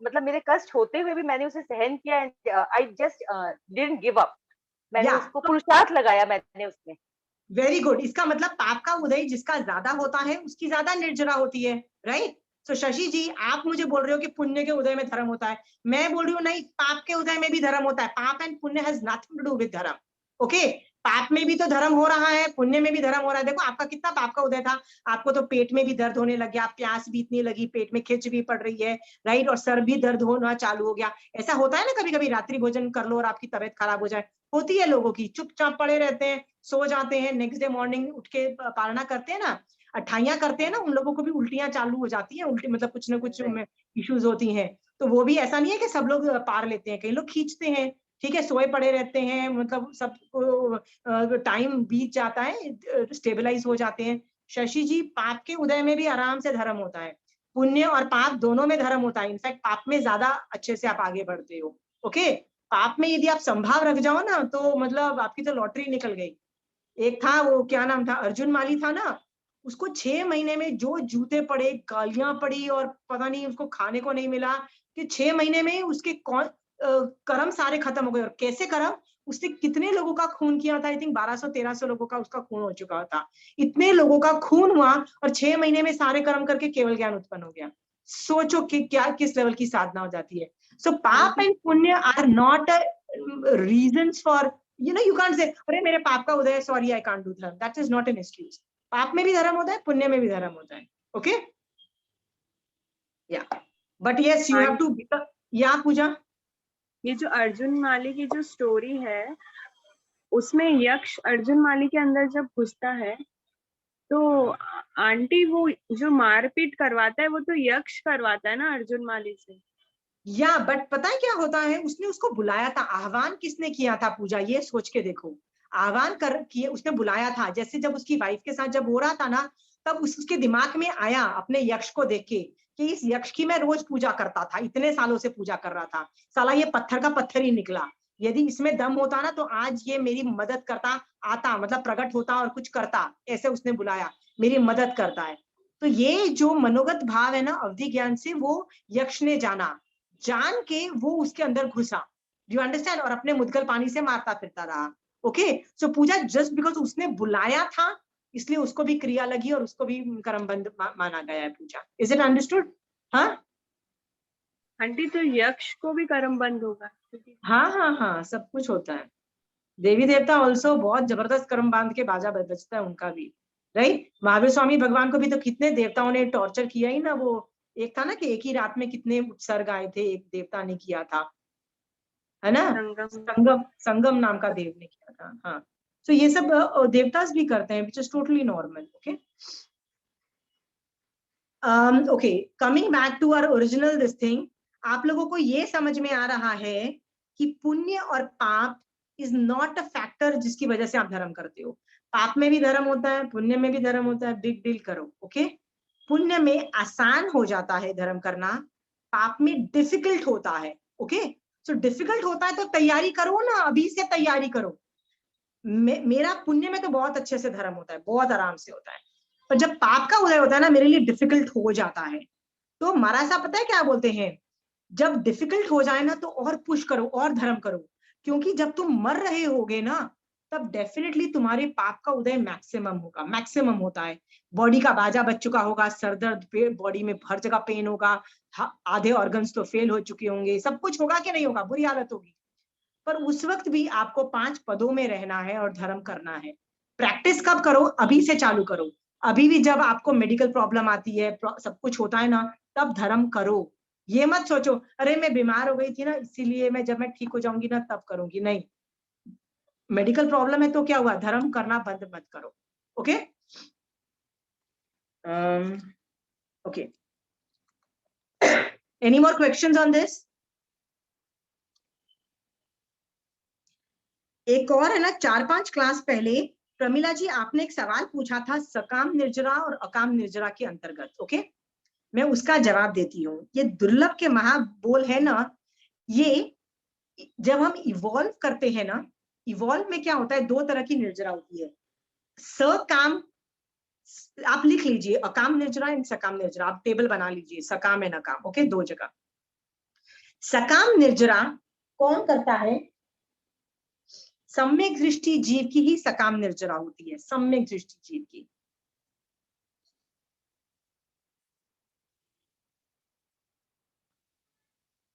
मतलब मेरे कष्ट होते हुए भी मैंने उसे सहन किया। I just didn't give up. मैंने उसको पुरुषार्थ लगाया मैंने उसमें। Very good. इसका मतलब पाप का उदय जिसका ज्यादा होता है उसकी ज्यादा निर्जरा होती है, राइट? तो शशि जी, आप मुझे बोल रहे हो कि पुण्य के उदय में धर्म होता है, मैं बोल रही हूँ नहीं, पाप के उदय में भी धर्म होता है। Paap and punya has nothing to do with dharma. Okay, पाप में भी तो धर्म हो रहा है, पुण्य में भी धर्म हो रहा है। देखो आपका कितना पाप का उदय था, आपको तो पेट में भी दर्द होने लग गया, प्यास भी इतनी लगी, पेट में खिंच भी पड़ रही है, राइट, और सर भी दर्द होना चालू हो गया। ऐसा होता है ना कभी कभी, रात्रि भोजन कर लो और आपकी तबीयत खराब हो जाए, होती है लोगों की, चुपचाप पड़े रहते हैं, सो जाते हैं, नेक्स्ट डे मॉर्निंग उठ के पालना करते हैं ना, अठाइयां करते हैं ना, उन लोगों को भी उल्टियां चालू हो जाती हैं, उल्टी मतलब कुछ ना कुछ इश्यूज होती हैं। तो वो भी ऐसा नहीं है कि सब लोग पार लेते हैं, कई लोग खींचते हैं, ठीक है, सोए पड़े रहते हैं, मतलब सबको टाइम बीत जाता है, स्टेबलाइज हो जाते हैं। शशि जी, पाप के उदय में भी आराम से धर्म होता है, पुण्य और पाप दोनों में धर्म होता है, इनफैक्ट पाप में ज्यादा अच्छे से आप आगे बढ़ते हो। ओके, पाप में यदि आप संभाव रख जाओ ना तो मतलब आपकी तो लॉटरी निकल गई। एक था, वो क्या नाम था, अर्जुन माली था ना, उसको 6 महीने में जो जूते पड़े, गालियां पड़ी और पता नहीं उसको खाने को नहीं मिला, कि 6 महीने में उसके कर्म सारे खत्म हो गए। और कैसे कर्म, उसने कितने लोगों का खून किया था, आई थिंक 1200-1300 लोगों का उसका खून हो चुका था, इतने लोगों का खून हुआ और 6 महीने में सारे कर्म करके केवल ज्ञान उत्पन्न हो गया। सोचो कि क्या किस लेवल की साधना हो जाती है। सो paap and punya are not reasons for, you can't say अरे मेरे पाप का उदय है, sorry I can't do dharma, that is not an excuse. पाप में भी धर्म होता है, पुण्य में भी धर्म होता है। Okay, yeah but yes you have to, yeah Pooja, ये जो अर्जुन माली की जो स्टोरी है, उसमें यक्ष अर्जुन माली के अंदर जब घुसता है तो आंटी वो जो मारपीट करवाता है वो तो यक्ष करवाता है ना अर्जुन माली से। या बट पता है क्या होता है, उसने उसको बुलाया था, आह्वान किसने किया था पूजा, ये सोच के देखो, आह्वान कर किए उसने, बुलाया था। जैसे जब उसकी वाइफ के साथ जब हो रहा था ना, तब उसके दिमाग में आया अपने यक्ष को देख के कि इस यक्ष की मैं रोज पूजा करता था, इतने सालों से पूजा कर रहा था, साला ये पत्थर का पत्थर ही निकला, यदि इसमें दम होता ना तो आज ये मेरी मदद करता, आता मतलब प्रकट होता और कुछ करता, ऐसे उसने बुलाया, मेरी मदद करता है। तो ये जो मनोगत भाव है ना अवधि ज्ञान से, वो यक्ष ने जाना, जान के वो उसके अंदर घुसा, यू अंडरस्टैंड, और अपने मुद्गल पानी से मारता फिरता रहा। Okay, so Pooja just because उसने बुलाया था इसलिए उसको भी क्रिया लगी और उसको भी कर्मबंध माना गया है पूजा। Is it understood? हाँ आंटी, तो यक्ष को भी कर्म बंद होगा? हाँ हाँ हाँ, सब कुछ होता है। देवी देवता ऑल्सो बहुत जबरदस्त कर्म बांध के बाजा बजता है उनका भी, राइट? महावीर स्वामी भगवान को भी तो कितने देवताओं ने टॉर्चर किया ही ना, वो एक था ना कि एक ही रात में कितने उत्सर्ग आए थे, एक देवता ने किया था, है ना, संगम, संगम नाम का देव ने किया था। हाँ, तो ये सब देवतास भी करते हैं, which is totally normal. Okay, okay, coming back to our original this thing, आप लोगों को ये समझ में आ रहा है कि पुण्य और पाप इज नॉट अ फैक्टर जिसकी वजह से आप धर्म करते हो। पाप में भी धर्म होता है, पुण्य में भी धर्म होता है, बिग डील करो। ओके, पुण्य में आसान हो जाता है धर्म करना, पाप में डिफिकल्ट होता है। ओके, सो डिफिकल्ट होता है तो तैयारी करो ना, अभी से तैयारी करो। मेरा पुण्य में तो बहुत अच्छे से धर्म होता है, बहुत आराम से होता है, पर जब पाप का उदय होता है ना मेरे लिए डिफिकल्ट हो जाता है। तो महाराज साहब पता है क्या बोलते हैं, जब डिफिकल्ट हो जाए ना तो और पुश करो और धर्म करो, क्योंकि जब तुम मर रहे होगे ना तब डेफिनेटली तुम्हारे पाप का उदय मैक्सिमम होगा, मैक्सिमम होता है। बॉडी का बाजा बज चुका होगा, सर दर्द, बॉडी में हर जगह पेन होगा, आधे ऑर्गन्स तो फेल हो चुके होंगे, सब कुछ होगा कि नहीं होगा, बुरी हालत होगी। पर उस वक्त भी आपको 5 पदों में रहना है और धर्म करना है। प्रैक्टिस कब करो, अभी से चालू करो। अभी भी जब आपको मेडिकल प्रॉब्लम आती है, सब कुछ होता है ना, तब धर्म करो। ये मत सोचो अरे मैं बीमार हो गई थी ना इसीलिए मैं जब मैं ठीक हो जाऊंगी ना तब करूंगी, नहीं। मेडिकल प्रॉब्लम है तो क्या हुआ, धर्म करना बंद मत करो। Okay okay, any more questions on this? एक और है ना, 4-5 क्लास पहले प्रमिला जी आपने एक सवाल पूछा था सकाम निर्जरा और अकाम निर्जरा के अंतर्गत। ओके, मैं उसका जवाब देती हूँ। ये दुर्लभ के महाबोल है ना, ये जब हम इवॉल्व करते हैं ना, इवॉल्व में क्या होता है, 2 तरह की निर्जरा होती है। सकाम, आप लिख लीजिए अकाम निर्जरा एंड सकाम निर्जरा, आप टेबल बना लीजिए सकाम एंड अकाम। ओके, 2 जगह। सकाम निर्जरा कौन करता है, सम्यक दृष्टि जीव की ही सकाम निर्जरा होती है, सम्यक दृष्टि जीव की।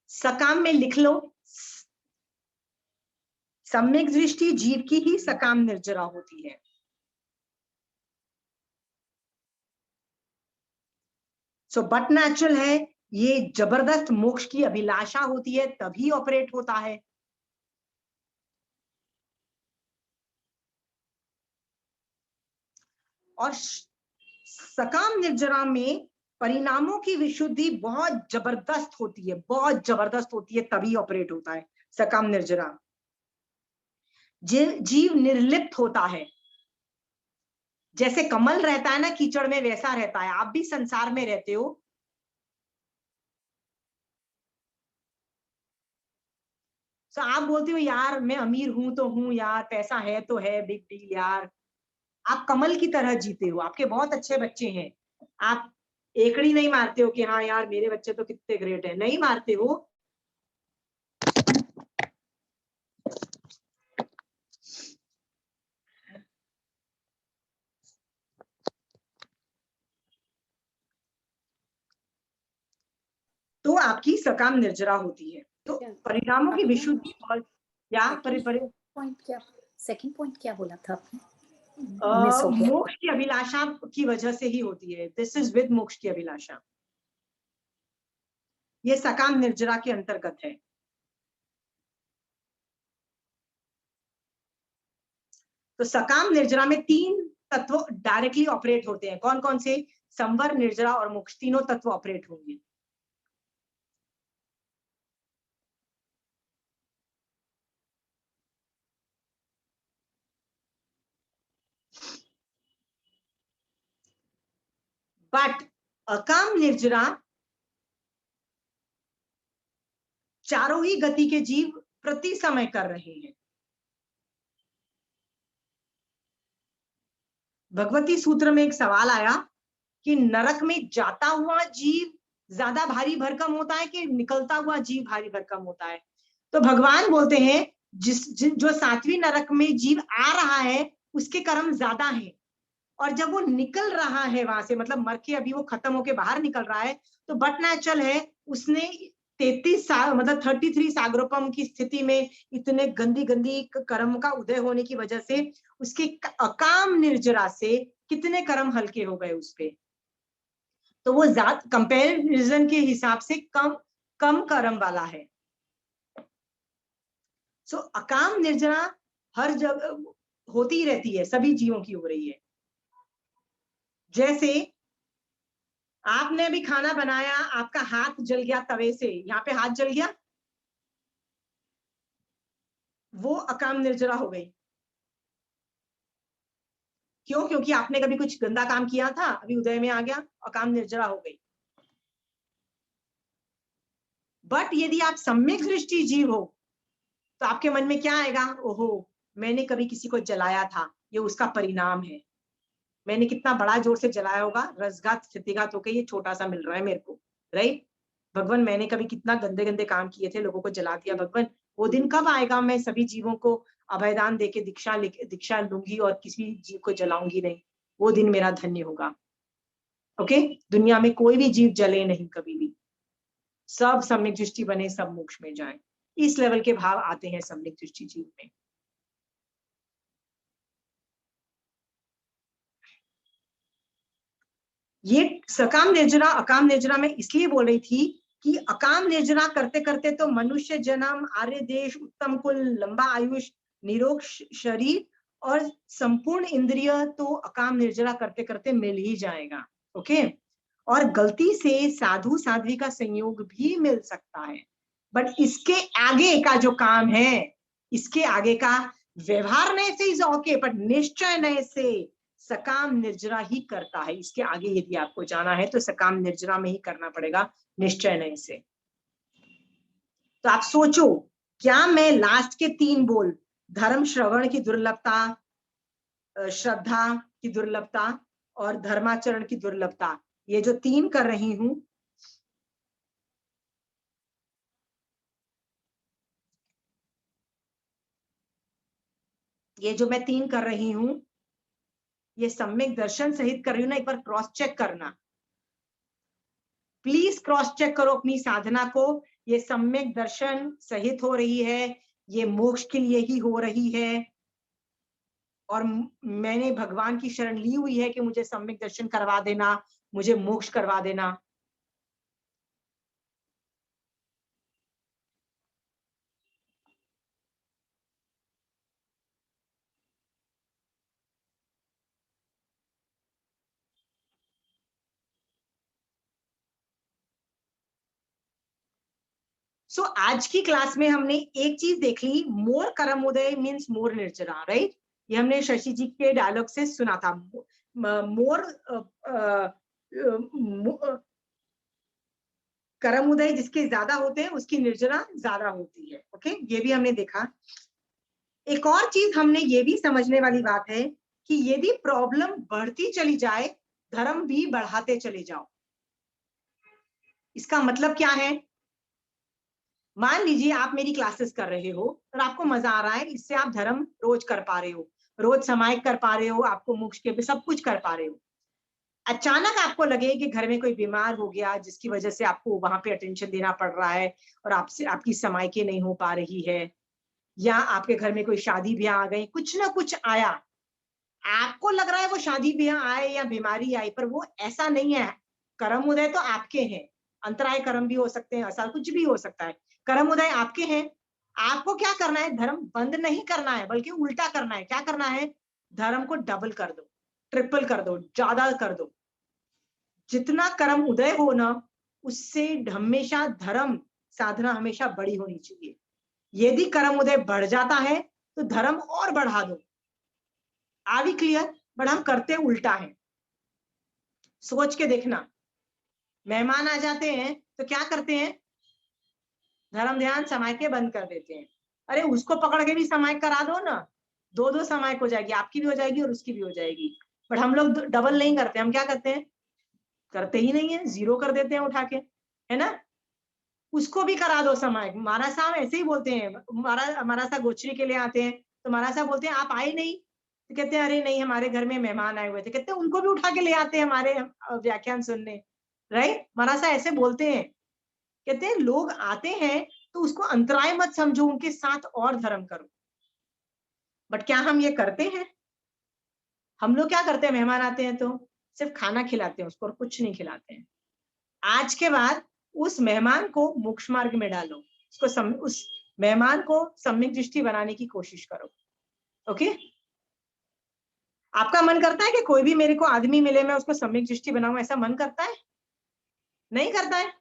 सकाम में लिख लो, सम्यक दृष्टि जीव की ही सकाम निर्जरा होती है। सो बट नेचुरल है, ये जबरदस्त मोक्ष की अभिलाषा होती है तभी ऑपरेट होता है। और सकाम निर्जरा में परिणामों की विशुद्धि बहुत जबरदस्त होती है, बहुत जबरदस्त होती है, तभी ऑपरेट होता है सकाम निर्जरा। जीव निर्लिप्त होता है, जैसे कमल रहता है ना कीचड़ में, वैसा रहता है। आप भी संसार में रहते हो, तो आप बोलते हो यार मैं अमीर हूं तो हूं यार, पैसा है तो है, बिग डील यार। आप कमल की तरह जीते हो, आपके बहुत अच्छे बच्चे हैं, आप एकड़ी नहीं मारते हो कि हाँ यार मेरे बच्चे तो कितने ग्रेट है, नहीं मारते हो। तो आपकी सकाम निर्जरा होती है, तो परिणामों की विशुद्धि और या सेकंड पॉइंट क्या बोला था आपने? मोक्ष की अभिलाषा की वजह से ही होती है। दिस इज विद मोक्ष की अभिलाषा, ये सकाम निर्जरा के अंतर्गत है। तो सकाम निर्जरा में 3 तत्व डायरेक्टली ऑपरेट होते हैं। कौन कौन से? संवर, निर्जरा और मोक्ष, तीनों तत्व ऑपरेट होंगे। बट अकाम निर्जरा चारों ही गति के जीव प्रति समय कर रहे हैं। भगवती सूत्र में एक सवाल आया कि नरक में जाता हुआ जीव ज्यादा भारी भरकम होता है कि निकलता हुआ जीव भारी भरकम होता है? तो भगवान बोलते हैं जो 7वीं नरक में जीव आ रहा है उसके कर्म ज्यादा हैं, और जब वो निकल रहा है वहां से, मतलब मर के अभी वो खत्म होके बाहर निकल रहा है, तो बट नेचुरल है उसने 33 साल मतलब 33 सागरोपम की स्थिति में इतने गंदी गंदी कर्म का उदय होने की वजह से उसके अकाम निर्जरा से कितने कर्म हल्के हो गए उस पे, तो वो जात कंपैरिजन के हिसाब से कम कम कर्म वाला है। सो अकाम निर्जरा हर जगह होती रहती है, सभी जीवों की हो रही है। जैसे आपने अभी खाना बनाया, आपका हाथ जल गया तवे से, यहाँ पे हाथ जल गया, वो अकाम निर्जरा हो गई। क्यों? क्योंकि आपने कभी कुछ गंदा काम किया था, अभी उदय में आ गया, अकाम निर्जरा हो गई। बट यदि आप सम्यक दृष्टि जीव हो तो आपके मन में क्या आएगा, ओहो मैंने कभी किसी को जलाया था, ये उसका परिणाम है। मैंने कितना बड़ा जोर से जलाया होगा, रसघात स्थितिघात होकर ये छोटा सा मिल रहा है मेरे को, राइट? भगवान मैंने कभी कितना गंदे गंदे काम किए थे, लोगों को जला दिया। भगवान वो दिन कब आएगा, मैं सभी जीवों को अभयदान देके दीक्षा लूंगी और किसी जीव को जलाऊंगी नहीं, वो दिन मेरा धन्य होगा। ओके, दुनिया में कोई भी जीव जले नहीं कभी भी, सब सम्यक दृष्टि बने, सब मोक्ष में जाए। इस लेवल के भाव आते हैं सम्यक दृष्टि जीव में। ये सकाम निर्जरा अकाम निर्जरा में इसलिए बोल रही थी कि अकाम निर्जरा करते करते तो मनुष्य जन्म, आर्य देश, उत्तम कुल, लंबा आयुष, निरोग शरीर और संपूर्ण इंद्रिय तो अकाम निर्जरा करते करते मिल ही जाएगा। ओके, और गलती से साधु साध्वी का संयोग भी मिल सकता है, बट इसके आगे का जो काम है, इसके आगे का व्यवहार नए से इज ओके, बट निश्चय नए से सकाम निर्जरा ही करता है। इसके आगे यदि आपको जाना है तो सकाम निर्जरा में ही करना पड़ेगा, निश्चय नहीं से। तो आप सोचो, क्या मैं लास्ट के 3 बोल, धर्म श्रवण की दुर्लभता, श्रद्धा की दुर्लभता और धर्माचरण की दुर्लभता, ये जो 3 कर रही हूं, ये जो मैं 3 कर रही हूं, ये सम्यक दर्शन सहित कर रही हूं ना, एक बार क्रॉस चेक करना, प्लीज क्रॉस चेक करो अपनी साधना को। ये सम्यक दर्शन सहित हो रही है, ये मोक्ष के लिए ही हो रही है, और मैंने भगवान की शरण ली हुई है कि मुझे सम्यक दर्शन करवा देना, मुझे मोक्ष करवा देना। सो आज की क्लास में हमने एक चीज देख ली, मोर करमोदय मीन्स मोर निर्जरा, राइट? ये हमने शशि जी के डायलॉग से सुना था। मोर करम उदय जिसके ज्यादा होते हैं उसकी निर्जरा ज्यादा होती है। ओके, ये भी हमने देखा। एक और चीज हमने ये भी समझने वाली बात है कि यदि प्रॉब्लम बढ़ती चली जाए, धर्म भी बढ़ाते चले जाओ। इसका मतलब क्या है? मान लीजिए आप मेरी क्लासेस कर रहे हो और आपको मजा आ रहा है, इससे आप धर्म रोज कर पा रहे हो, रोज समायिक कर पा रहे हो, आपको मोक्ष के सब कुछ कर पा रहे हो। अचानक आपको लगे कि घर में कोई बीमार हो गया जिसकी वजह से आपको वहां पे अटेंशन देना पड़ रहा है और आपसे आपकी समायिकें नहीं हो पा रही है, या आपके घर में कोई शादी ब्याह आ गई, कुछ ना कुछ आया, आपको लग रहा है वो शादी ब्याह आए या बीमारी आई, पर वो ऐसा नहीं है। कर्म उदय तो आपके हैं, अंतराय कर्म भी हो सकते हैं, ऐसा कुछ भी हो सकता है, कर्म उदय आपके हैं। आपको क्या करना है? धर्म बंद नहीं करना है, बल्कि उल्टा करना है। क्या करना है? धर्म को डबल कर दो, ट्रिपल कर दो, ज्यादा कर दो। जितना कर्म उदय हो ना, उससे हमेशा धर्म साधना हमेशा बड़ी होनी चाहिए। यदि कर्म उदय बढ़ जाता है तो धर्म और बढ़ा दो। Are we clear? बट हम करते उल्टा है। सोच के देखना, मेहमान आ जाते हैं तो क्या करते हैं? धर्म ध्यान समाय के बंद कर देते हैं। अरे उसको पकड़ के भी समाय करा दो ना, 2-2 समाय हो जाएगी, आपकी भी हो जाएगी और उसकी भी हो जाएगी। बट हम लोग डबल नहीं करते, हम क्या करते हैं? करते ही नहीं है, 0 कर देते हैं उठा के, है ना? उसको भी करा दो समाय। महाराज साहब ऐसे ही बोलते हैं, महाराज साहब गोचरी के लिए आते हैं तो महाराज साहब बोलते हैं आप आए नहीं, तो कहते हैं अरे नहीं हमारे घर में मेहमान आए हुए थे, कहते हैं उनको भी उठा के ले आते हैं हमारे व्याख्यान सुनने, राइट? महाराज साहब ऐसे बोलते हैं, कहते हैं लोग आते हैं तो उसको अंतराय मत समझो, उनके साथ और धर्म करो। बट क्या हम ये करते हैं? हम लोग क्या करते हैं? मेहमान आते हैं तो सिर्फ खाना खिलाते हैं उसको और कुछ नहीं खिलाते हैं। आज के बाद उस मेहमान को मोक्ष मार्ग में डालो, उसको उस मेहमान को सम्यक दृष्टि बनाने की कोशिश करो। ओके, आपका मन करता है कि कोई भी मेरे को आदमी मिले मैं उसको सम्यक दृष्टि बनाऊं? ऐसा मन करता है? नहीं करता है,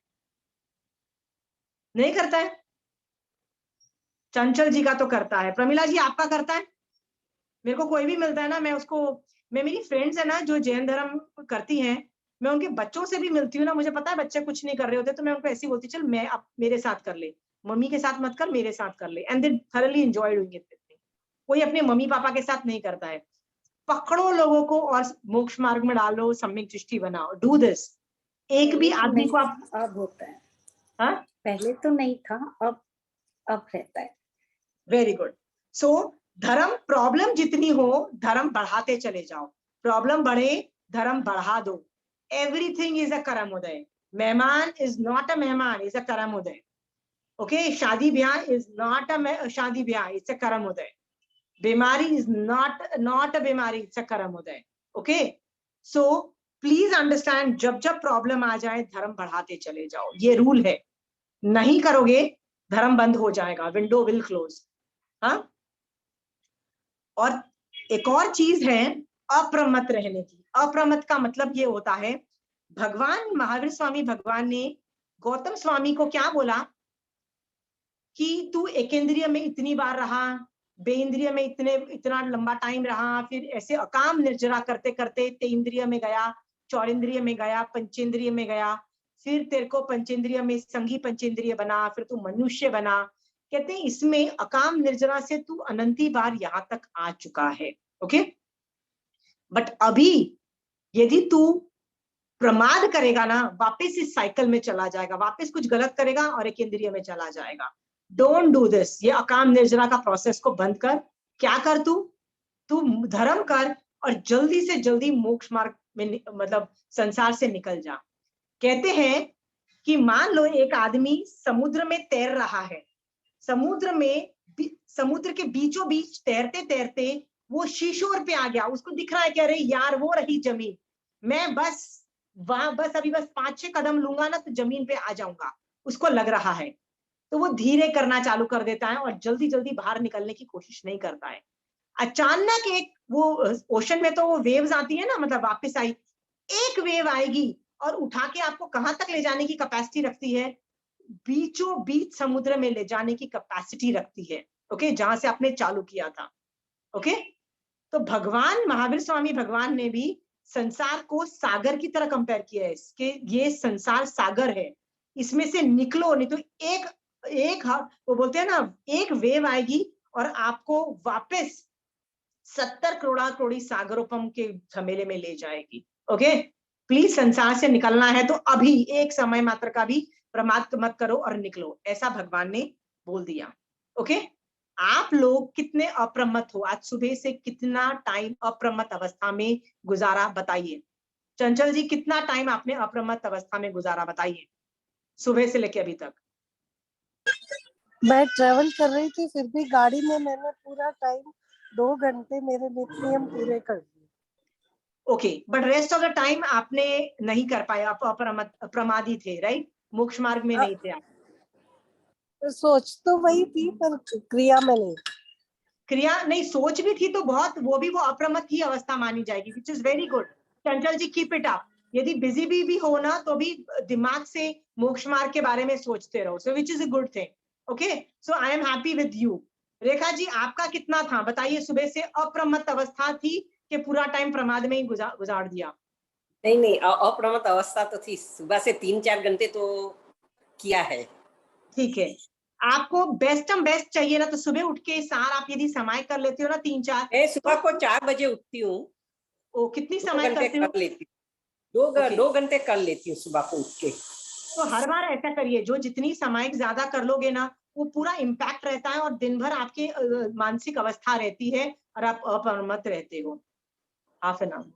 नहीं करता है। चंचल जी का तो करता है, प्रमिला जी आपका करता है? मेरे को कोई भी मिलता है ना, मैं उसको, मैं मेरी फ्रेंड्स है ना जो जैन धर्म करती हैं, मैं उनके बच्चों से भी मिलती हूँ ना, मुझे पता है बच्चे कुछ नहीं कर रहे होते तो मैं उनको ऐसी बोलती चल मैं अब मेरे साथ कर ले, मम्मी के साथ मत कर, मेरे साथ कर ले, and they thoroughly enjoy doing it. कोई अपने मम्मी पापा के साथ नहीं करता है। पकड़ो लोगों को और मोक्ष मार्ग में डालो, सम्यक दृष्टि बनाओ, डू दिस। एक भी आदमी को आप, अब होता है, हाँ पहले तो नहीं था, अब रहता है। Very good. सो धर्म, प्रॉब्लम जितनी हो धर्म बढ़ाते चले जाओ, प्रॉब्लम बढ़े धर्म बढ़ा दो। एवरीथिंग इज अ कर्मोदय। मेहमान इज नॉट अ मेहमान, इज अ कर्मोदय। ओके, शादी ब्याह इज नॉट अ शादी ब्याह, इट्स अ कर्मोदय। बीमारी इज नॉट अ बीमारी, इट्स अ कर्मोदय। ओके, सो प्लीज अंडरस्टैंड, जब जब प्रॉब्लम आ जाए धर्म बढ़ाते चले जाओ, ये रूल है। नहीं करोगे धर्म बंद हो जाएगा, विंडो विल क्लोज। हाँ, और एक और चीज है अप्रमत्त रहने की। अप्रमत्त का मतलब ये होता है, भगवान महावीर स्वामी भगवान ने गौतम स्वामी को क्या बोला कि तू एकेंद्रिय में इतनी बार रहा, बेइंद्रिय में इतना लंबा टाइम रहा, फिर ऐसे अकाम निर्जरा करते करते तेइंद्रिय में गया, चौरिंद्रिय में गया, पंचेंद्रिय में गया, फिर तेरे को पंचेंद्रिय में संघी पंचेंद्रिय बना, फिर तू मनुष्य बना। कहते हैं इसमें अकाम निर्जरा से तू अनंती बार यहाँ तक आ चुका है। ओके, बट अभी यदि तू प्रमाद करेगा ना, वापस इस साइकिल में चला जाएगा, वापस कुछ गलत करेगा और एक इंद्रिय में चला जाएगा। Don't do this. ये अकाम निर्जरा का प्रोसेस को बंद कर। क्या कर तू धर्म कर और जल्दी से जल्दी मोक्ष मार्ग में मतलब संसार से निकल जा। कहते हैं कि मान लो एक आदमी समुद्र में तैर रहा है, समुद्र के बीचों बीच तैरते तैरते वो शीशोर पे आ गया, उसको दिख रहा है कि अरे यार वो रही जमीन, मैं बस अभी 5-6 कदम लूंगा ना तो जमीन पे आ जाऊंगा, उसको लग रहा है। तो वो धीरे करना चालू कर देता है और जल्दी जल्दी बाहर निकलने की कोशिश नहीं करता है। अचानक एक वो ओशन में तो वो वेव्स आती है ना, मतलब वापस आई, एक वेव आएगी और उठा के आपको कहां तक ले जाने की कैपेसिटी रखती है, बीचों बीच समुद्र में ले जाने की कैपेसिटी रखती है। ओके, जहां से आपने चालू किया था। ओके, तो भगवान महावीर स्वामी भगवान ने भी संसार को सागर की तरह कंपेयर किया है, इसके ये संसार सागर है, इसमें से निकलो, नहीं तो एक वो बोलते हैं ना, एक वेव आएगी और आपको वापस 70 करोड़ी सागरोपम के झमेले में ले जाएगी। ओके, प्लीज संसार से निकलना है तो अभी एक समय मात्र का भी प्रमाद मत करो और निकलो, ऐसा भगवान ने बोल दिया। ओके, आप लोग कितने अप्रमत्त हो? आज सुबह से कितना टाइम अप्रमत्त अवस्था में गुजारा, बताइए। चंचल जी, कितना टाइम आपने अप्रमत्त अवस्था में गुजारा, बताइए, सुबह से लेके अभी तक? मैं ट्रेवल कर रही थी, फिर भी गाड़ी में मैंने पूरा टाइम 2 घंटे मेरे नियम पूरे कर दिए। Okay, but rest of the time आपने नहीं कर पाए, आप अप्रमादी थे, राइट? मोक्ष मार्ग में नहीं थे आप। सोच तो वही थी पर क्रिया में नहीं। क्रिया नहीं, सोच भी थी तो बहुत, वो भी वो अप्रमत्त की अवस्था मानी जाएगी, which is very good. Chanchal ji, keep it up. यदि बिजी भी हो ना तो भी दिमाग से मोक्ष मार्ग के बारे में सोचते रहो, so which is a good thing. Okay, so I am happy with you. Rekha ji, आपका कितना था बताइए? सुबह से अप्रमत्त अवस्था थी कि पूरा टाइम प्रमाद में ही गुजार दिया? नहीं, अप्रमत्त अवस्था तो थी, सुबह से 3-4 घंटे तो किया है। ठीक है, आपको बेस्ट चाहिए ना, तो सुबह उठ के सार आप यदि समय कर लेते हो ना 3-4, मैं सुबह को 4 बजे उठती हूँ। ओ, कितनी 2 समय घंटे करते हो? कर लेती हूँ, 2 घंटे कर लेती हूँ सुबह को उठ के। तो हर बार ऐसा करिए, जो जितनी सामयिक ज्यादा कर लोगे ना, वो पूरा इम्पैक्ट रहता है और दिन भर आपकी मानसिक अवस्था रहती है और आप अप्रमत्त रहते हो। Half an hour,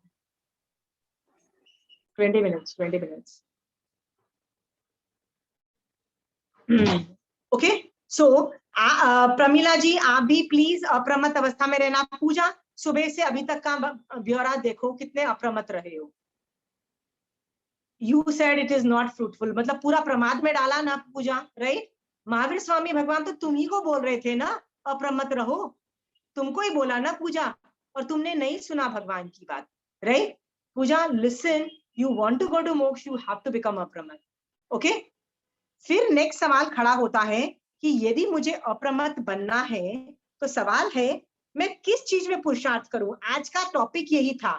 20 minutes. Okay, so Pramila ji, आप भी प्लीज अप्रमत्त अवस्था में रहना। पूजा, सुबह से अभी तक का ब्यौरा देखो, कितने अप्रमत्त रहे हो? You said it is not fruitful, मतलब पूरा प्रमाद में डाला ना पूजा, राइट? महावीर स्वामी भगवान तो तुम ही को बोल रहे थे ना अप्रमत्त रहो, तुमको ही बोला ना पूजा, और तुमने नहीं सुना भगवान की बात, right? Pooja, listen, you want to go to moksha, you have to become अप्रमत्त। ओके, फिर नेक्स्ट सवाल खड़ा होता है कि यदि मुझे अप्रमत्त बनना है तो सवाल है मैं किस चीज में पुरुषार्थ करूं? आज का टॉपिक यही था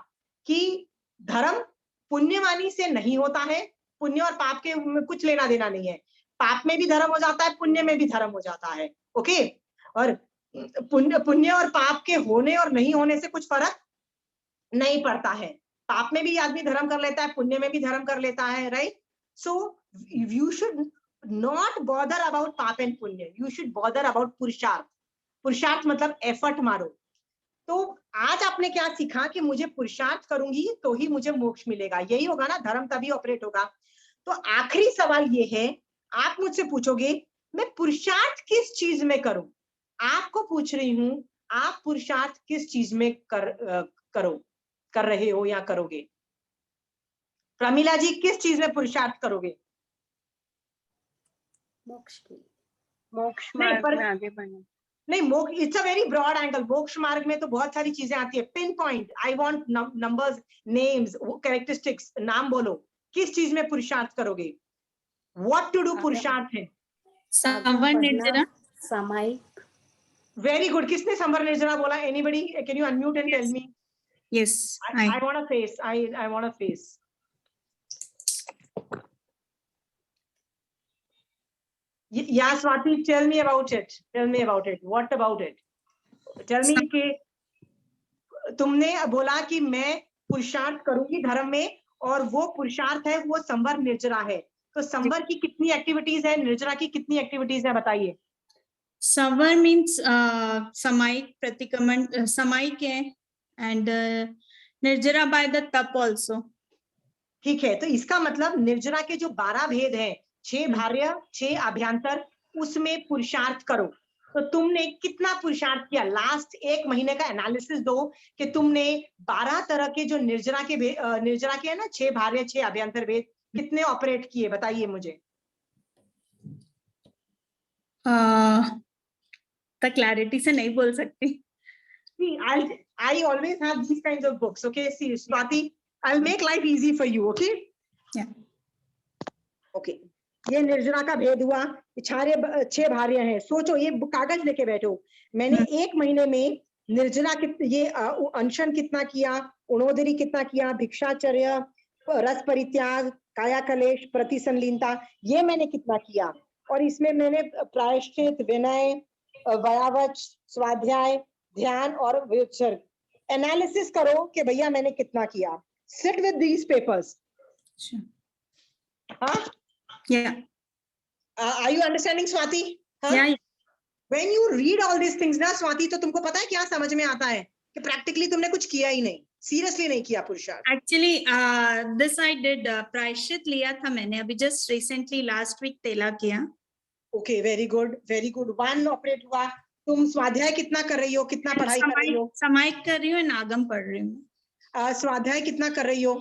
कि धर्म पुण्यवानी से नहीं होता है, पुण्य और पाप के में कुछ लेना देना नहीं है, पाप में भी धर्म हो जाता है, पुण्य में भी धर्म हो जाता है। ओके, और पुण्य और पाप के होने और नहीं होने से कुछ फर्क नहीं पड़ता है, पाप में भी आदमी धर्म कर लेता है, पुण्य में भी धर्म कर लेता है, right? So you should not bother about पाप एंड पुण्य, यू शुड बॉदर अबाउट पुरुषार्थ। पुरुषार्थ मतलब एफर्ट मारो। तो आज आपने क्या सीखा कि मुझे पुरुषार्थ करूंगी तो ही मुझे मोक्ष मिलेगा, यही होगा ना, धर्म तभी ऑपरेट होगा। तो आखिरी सवाल ये है, आप मुझसे पूछोगे मैं पुरुषार्थ किस चीज में करूं? आपको पूछ रही हूं, आप पुरुषार्थ किस चीज में कर रहे हो या करोगे? प्रमिला जी, किस चीज में पुरुषार्थ करोगे? मोक्ष नहीं, मार्ग पर में आगे बढ़ना। नहीं, moksha it's a very broad angle. मोक्ष मार्ग में तो बहुत सारी चीजें आती है। Pinpoint, I want numbers, names, characteristics, नाम बोलो। किस चीज में पुरुषार्थ करोगे? व्हाट टू डू पुरुषार्थ है? संवर निर्जरा, सामायिक। Very good. किसने संवर निर्जरा बोला? Anybody? Can you unmute and tell me? Yes, I want a face. I want a face. Yeah, Swati, tell me about it. Tell me about it. What about it? Tell me कि तुमने बोला कि मैं पुरुषार्थ करूंगी धर्म में, और वो पुरुषार्थ है वो संवर निर्जरा है। तो संवर की कितनी एक्टिविटीज है, निर्जरा की कितनी एक्टिविटीज है, बताइए। संवर मीन्स सामायिक प्रतिक्रमण, सामायिक है, एंड निर्जरा बाय द तप ऑल्सो। ठीक है, तो इसका मतलब निर्जरा के जो 12 भेद हैं, 6 बाह्य 6 अभ्यंतर, उसमें पुरुषार्थ करो। तो तुमने कितना पुरुषार्थ किया? लास्ट 1 महीने का एनालिसिस दो कि तुमने 12 तरह के जो निर्जरा के है ना, 6 बाह्य 6 अभ्यंतर भेद, कितने ऑपरेट किए, बताइए मुझे। तो क्लैरिटी से नहीं बोल सकती। I always have these kinds of books. Okay, see, Swati, I'll make life easy for you. Okay? Yeah. Okay. ये निर्जरा का भेद हुआ, 6 भार्य हैं। सोचो, ये कागज लेके बैठो। मैंने 1 महीने में निर्जरा ये अनशन कितना किया, उणोदरी कितना किया, भिक्षाचर्य, रस परित्याग, काया कलेश, प्रतिसंलीनता, ये मैंने कितना किया। और इसमें मैंने प्रायश्चित, विनय, व्यावच, स्वाध्याय, ध्यान और विसर्ग, एनालिसिस करो कि भैया मैंने कितना किया। Sit with these papers. हाँ, Yeah. Are you understanding, Swati? Huh? Yeah. When you read all these things ना स्वाति, तो तुमको पता है क्या समझ में आता है? कि प्रैक्टिकली तुमने कुछ किया ही नहीं, सीरियसली नहीं किया पुरुषार्थ। Actually, this I did. प्रायश्चित लिया था मैंने अभी जस्ट रिसेंटली, लास्ट वीक तेला किया। Okay, very good, very good. 1 operate हुआ। तुम स्वाध्याय कितना कर रही हो, कितना पढ़ाई कर रही हो? सामायिक कर रही हूँ, नागम पढ़ रही हूँ। स्वाध्याय कितना कर रही हो?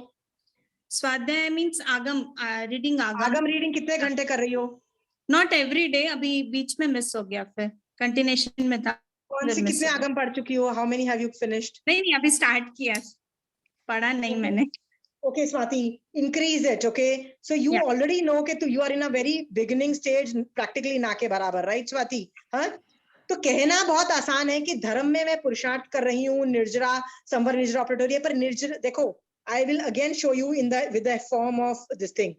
स्वाध्याय मीन्स आगम, रीडिंग आगम। आगम रीडिंग कितने घंटे कर रही हो? नॉट एवरी डे, अभी बीच में मिस हो गया, फिर कंटिन्यूएशन में था। कौन सी कितने आगम पढ़ चुकी हो? How many have you finished? नहीं, अभी स्टार्ट किया, पढ़ा नहीं मैंने। Okay, Swati, increase it. Okay, so you already know कि you are in a very beginning stage, practically ना के बराबर, right, Swati? हाँ, तो कहना बहुत आसान है कि धर्म में मैं पुरुषार्थ कर रही हूँ, निर्जरा, संवर निर्जरा ऑपरेट हो रही है, पर निर्जरा देखो, I will again show you with the form of this thing.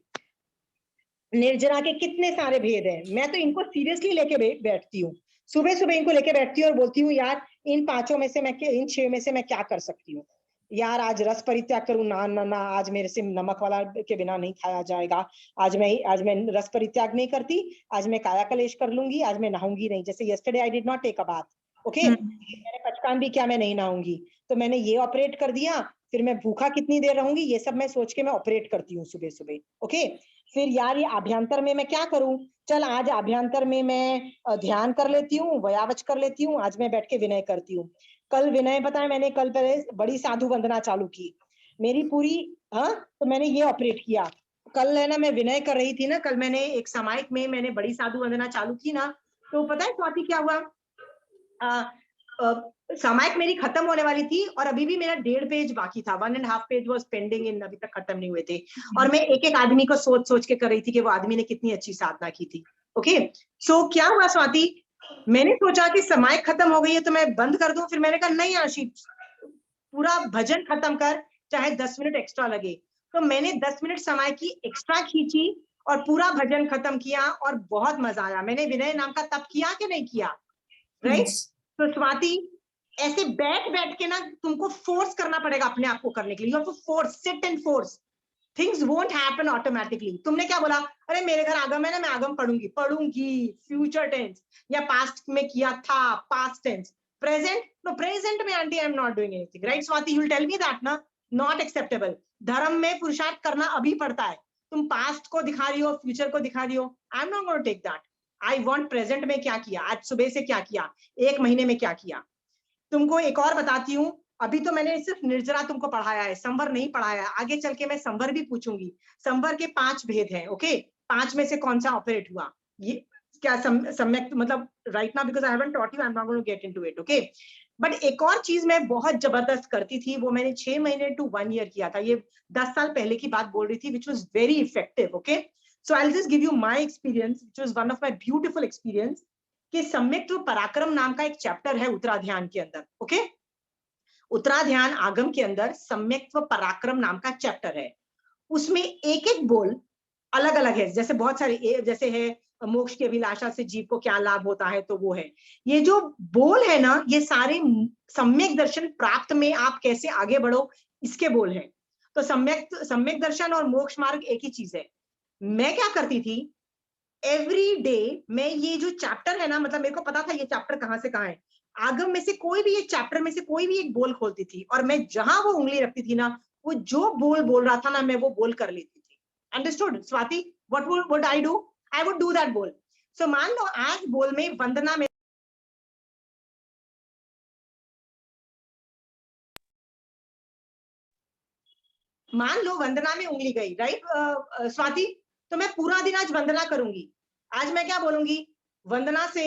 निर्जरा के कितने सारे भेद हैं। मैं तो इनको सीरियसली लेके बैठती हूँ, सुबह सुबह इनको लेके बैठती हूँ और बोलती हूँ यार इन 5 में से मैं, इन 6 में से मैं क्या कर सकती हूँ। यार आज रस परित्याग करूं, ना ना ना, आज मेरे से नमक वाला के बिना नहीं खाया जाएगा। आज मैं रस परित्याग नहीं करती, आज मैं काया कलेश कर लूंगी, आज मैं नहाऊंगी नहीं। जैसे yesterday I did not take a bath. Okay, मैंने पचकान भी किया, मैं नहीं नहाऊंगी, तो मैंने ये ऑपरेट कर दिया। फिर मैं भूखा कितनी देर रहूंगी, ये सब मैं सोच के मैं ऑपरेट करती हूँ सुबह सुबह। ओके, फिर यार ये आभ्यंतर में मैं क्या करूं? चल आज आभ्यंतर में मैं ध्यान कर लेती हूँ, व्यावच कर लेती हूँ, आज मैं बैठ के विनय करती हूँ। कल विनय बताया मैंने, कल पहले बड़ी साधु वंदना चालू की मेरी पूरी। हाँ, तो मैंने ये ऑपरेट किया। कल है ना, मैं विनय कर रही थी ना, कल मैंने एक सामायिक में मैंने बड़ी साधु वंदना चालू की ना, तो पता है स्वाति क्या हुआ? सामायिक मेरी खत्म होने वाली थी और अभी भी मेरा 1.5 पेज बाकी था। 1.5 पेज वाज पेंडिंग इन, अभी तक खत्म नहीं हुए थे। और मैं एक एक आदमी को सोच सोच के कर रही थी कि वो आदमी ने कितनी अच्छी साधना की थी। ओके, सो क्या हुआ स्वाति, मैंने सोचा कि सामायिक खत्म हो गई है तो मैं बंद कर दूं। फिर मैंने कहा नहीं आशी, पूरा भजन खत्म कर, चाहे 10 मिनट एक्स्ट्रा लगे। तो मैंने 10 मिनट सामायिक की एक्स्ट्रा खींची और पूरा भजन खत्म किया और बहुत मजा आया। मैंने विनय नाम का तप किया कि नहीं किया? राइट। तो स्वाति, ऐसे बैठ बैठ के ना तुमको फोर्स करना पड़ेगा अपने आप को करने के लिए। You have to force, sit and force. Things won't happen automatically. तुमने क्या बोला? अरे मेरे घर आगम है ना, मैं आगम पढ़ूंगी, फ्यूचर टेंस, या पास्ट में किया था, past tense. Present, no present में aunty I am not doing anything, right Swati? You will tell me that ना, नॉट एक्सेप्टेबल। धर्म में पुरुषार्थ करना अभी पड़ता है। तुम पास्ट को दिखा रही हो, फ्यूचर को दिखा रही हो, I am not going to take that. I want present में क्या किया, आज सुबह से क्या किया, 1 महीने में क्या किया। तुमको एक और बताती हूँ, अभी तो मैंने सिर्फ निर्जरा तुमको पढ़ाया है, संवर नहीं पढ़ाया है। आगे चल के मैं संवर भी पूछूंगी। संवर के 5 भेद हैं। ओके, 5 में से कौन सा ऑपरेट हुआ, ये क्या सम्यक मतलब right now because I haven't taught you, I am not going to get into it, okay. But एक और चीज मैं बहुत जबरदस्त करती थी, वो मैंने 6 महीने टू 1 ईयर किया था, ये 10 साल पहले की बात बोल रही थी, which was very effective, okay. So I will just give you my experience, which was one of my beautiful experience, कि सम्यक पराक्रम नाम का एक चैप्टर है उत्तराध्यान के अंदर, ओके। उत्तराध्यान आगम के अंदर सम्यक्त्व पराक्रम नाम का चैप्टर है। उसमें एक एक बोल अलग अलग है, जैसे बहुत सारे, जैसे है मोक्ष की अभिलाषा से जीव को क्या लाभ होता है, तो वो है। ये जो बोल है ना, ये सारे सम्यक दर्शन प्राप्त में आप कैसे आगे बढ़ो, इसके बोल हैं। तो सम्यक दर्शन और मोक्ष मार्ग एक ही चीज है। मैं क्या करती थी, एवरी डे मैं ये जो चैप्टर है ना, मतलब मेरे को पता था ये चैप्टर कहाँ से कहाँ है, आगम में से कोई भी, ये चैप्टर में से कोई भी एक बोल खोलती थी, और मैं जहां वो उंगली रखती थी ना, वो जो बोल बोल रहा था ना, मैं वो बोल कर लेती थी। Understood Swati? What would I do? I would do that बोल। सो मान लो आज बोल में वंदना में, मान लो वंदना में उंगली गई, राइट स्वाति? तो मैं पूरा दिन आज वंदना करूंगी। आज मैं क्या बोलूंगी? वंदना से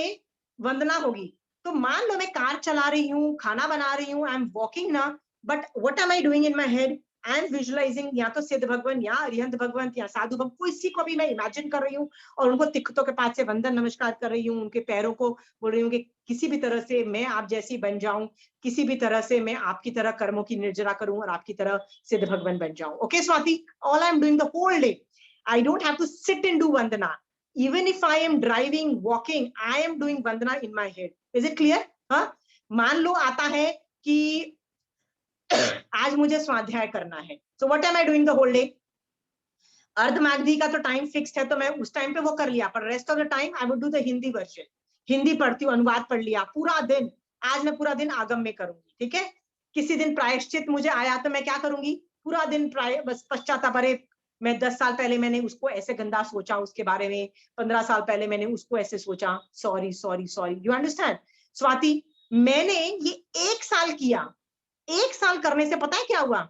वंदना होगी। तो मान लो मैं कार चला रही हूँ, खाना बना रही हूँ, आई एम वॉकिंग ना, but what am I doing in my head? I am visualising या तो सिद्ध भगवान या अरिहंत भगवान या साधु भगवान, किसी को भी मैं इमेजिन कर रही हूँ और उनको तिक्तों के पास से वंदन नमस्कार कर रही हूँ, उनके पैरों को बोल रही हूँ कि किसी भी तरह से मैं आप जैसी बन जाऊं, किसी भी तरह से मैं आपकी तरह कर्मों की निर्जरा करूं और आपकी तरह सिद्ध भगवान बन जाऊं। Okay Swati? All I am doing the whole day, I don't have to sit and do vandana. Even if I am driving, walking, I am doing vandana in my head. Is it clear? हाँ, मान लो आता है कि आज मुझे स्वाध्याय करना है, so what am I doing the whole day? Ardhamagadhi का तो टाइम फिक्स्ड है, तो मैं उस टाइम पे वो कर लिया, पर rest of the time I would do the Hindi version. Hindi पढ़ती हूँ, अनुवाद पढ़ लिया पूरा दिन। आज मैं पूरा दिन आगम में करूंगी, ठीक है। किसी दिन प्रायश्चित मुझे आया तो मैं क्या करूंगी? पूरा दिन बस पश्चाताप, अरे मैं 10 साल पहले मैंने उसको ऐसे गंदा सोचा उसके बारे में, 15 साल पहले मैंने उसको ऐसे सोचा, sorry sorry sorry. You understand Swati? मैंने ये 1 साल किया। 1 साल करने से पता है क्या हुआ?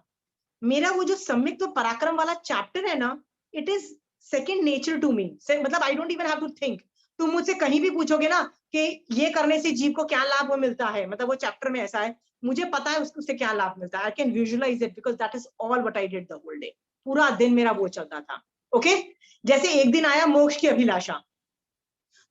मेरा वो जो सम्यक पराक्रम वाला चैप्टर है ना, it is second nature to me. मतलब I don't even have to think. तुम मुझसे कहीं भी पूछोगे ना कि ये करने से जीव को क्या लाभ मिलता है, मतलब वो चैप्टर में ऐसा है, मुझे पता है उससे क्या लाभ मिलता है। I can visualise it because that is all what I did the whole day. पूरा दिन मेरा वो चलता था, ओके। जैसे एक दिन आया मोक्ष की अभिलाषा,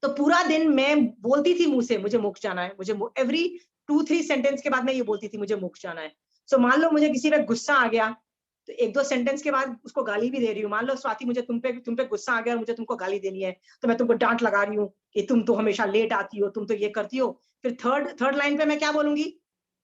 तो पूरा दिन मैं बोलती थी मुंह से, मुझे मोक्ष जाना है, मुझे एवरी 2-3 सेंटेंस के बाद मैं ये बोलती थी, मुझे मोक्ष जाना है। सो मान लो मुझे किसी पे गुस्सा आ गया, तो 1-2 सेंटेंस के बाद उसको गाली भी दे रही हूँ। मान लो स्वाति मुझे तुम पे गुस्सा आ गया और मुझे तुमको गाली देनी है, तो मैं तुमको डांट लगा रही हूँ कि तुम तो हमेशा लेट आती हो, तुम तो ये करती हो। फिर थर्ड लाइन पे मैं क्या बोलूंगी?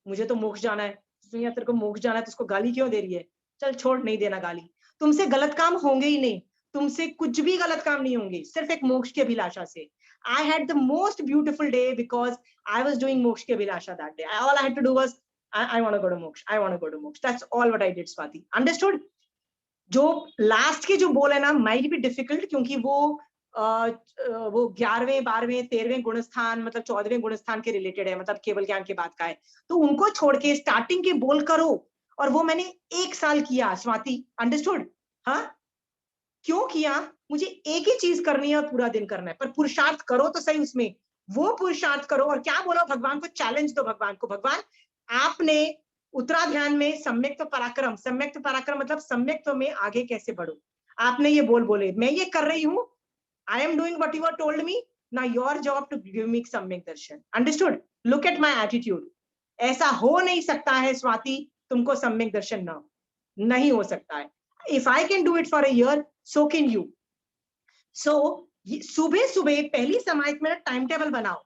मुझे तो मोक्ष जाना है। तेरे को मोक्ष जाना है तो उसको गाली क्यों दे रही है? चल छोड़, नहीं देना गाली। तुमसे गलत काम होंगे ही नहीं, तुमसे कुछ भी गलत काम नहीं होंगे, सिर्फ एक मोक्ष की अभिलाषा से। I had the most beautiful day because I was doing moksha ki abhilasha that day. All I had to do was I want to go to moksha. I want to go to moksha. That's all what I did, Swati. Understood? जो last के जो बोल है ना, might be difficult क्योंकि वो 11वें 12वें 13वें गुणस्थान, मतलब 14वें गुणस्थान के रिलेटेड है, मतलब केवल ज्ञान के बाद का है। तो उनको छोड़ के स्टार्टिंग के बोल करो, और वो मैंने 1 साल किया स्वाति। अंडरस्टूड? हाँ, क्यों किया? मुझे एक ही चीज करनी है और पूरा दिन करना है, पर पुरुषार्थ करो तो सही उसमें, वो पुरुषार्थ करो। और क्या बोलो भगवान को? चैलेंज दो भगवान को, भगवान आपने उत्तराध्यान में सम्यक पराक्रम मतलब सम्यक में आगे कैसे बढ़ो, आपने ये बोले, मैं ये कर रही हूँ, I am doing what you have told me, now your job to give me सम्यक दर्शन। Understood? Look at my attitude. ऐसा हो नहीं सकता है स्वाति तुमको सम्यक दर्शन ना, नहीं हो सकता है। If I can do it for a year, so can you. So सुबह सुबह पहली समाहित में टाइम टेबल बनाओ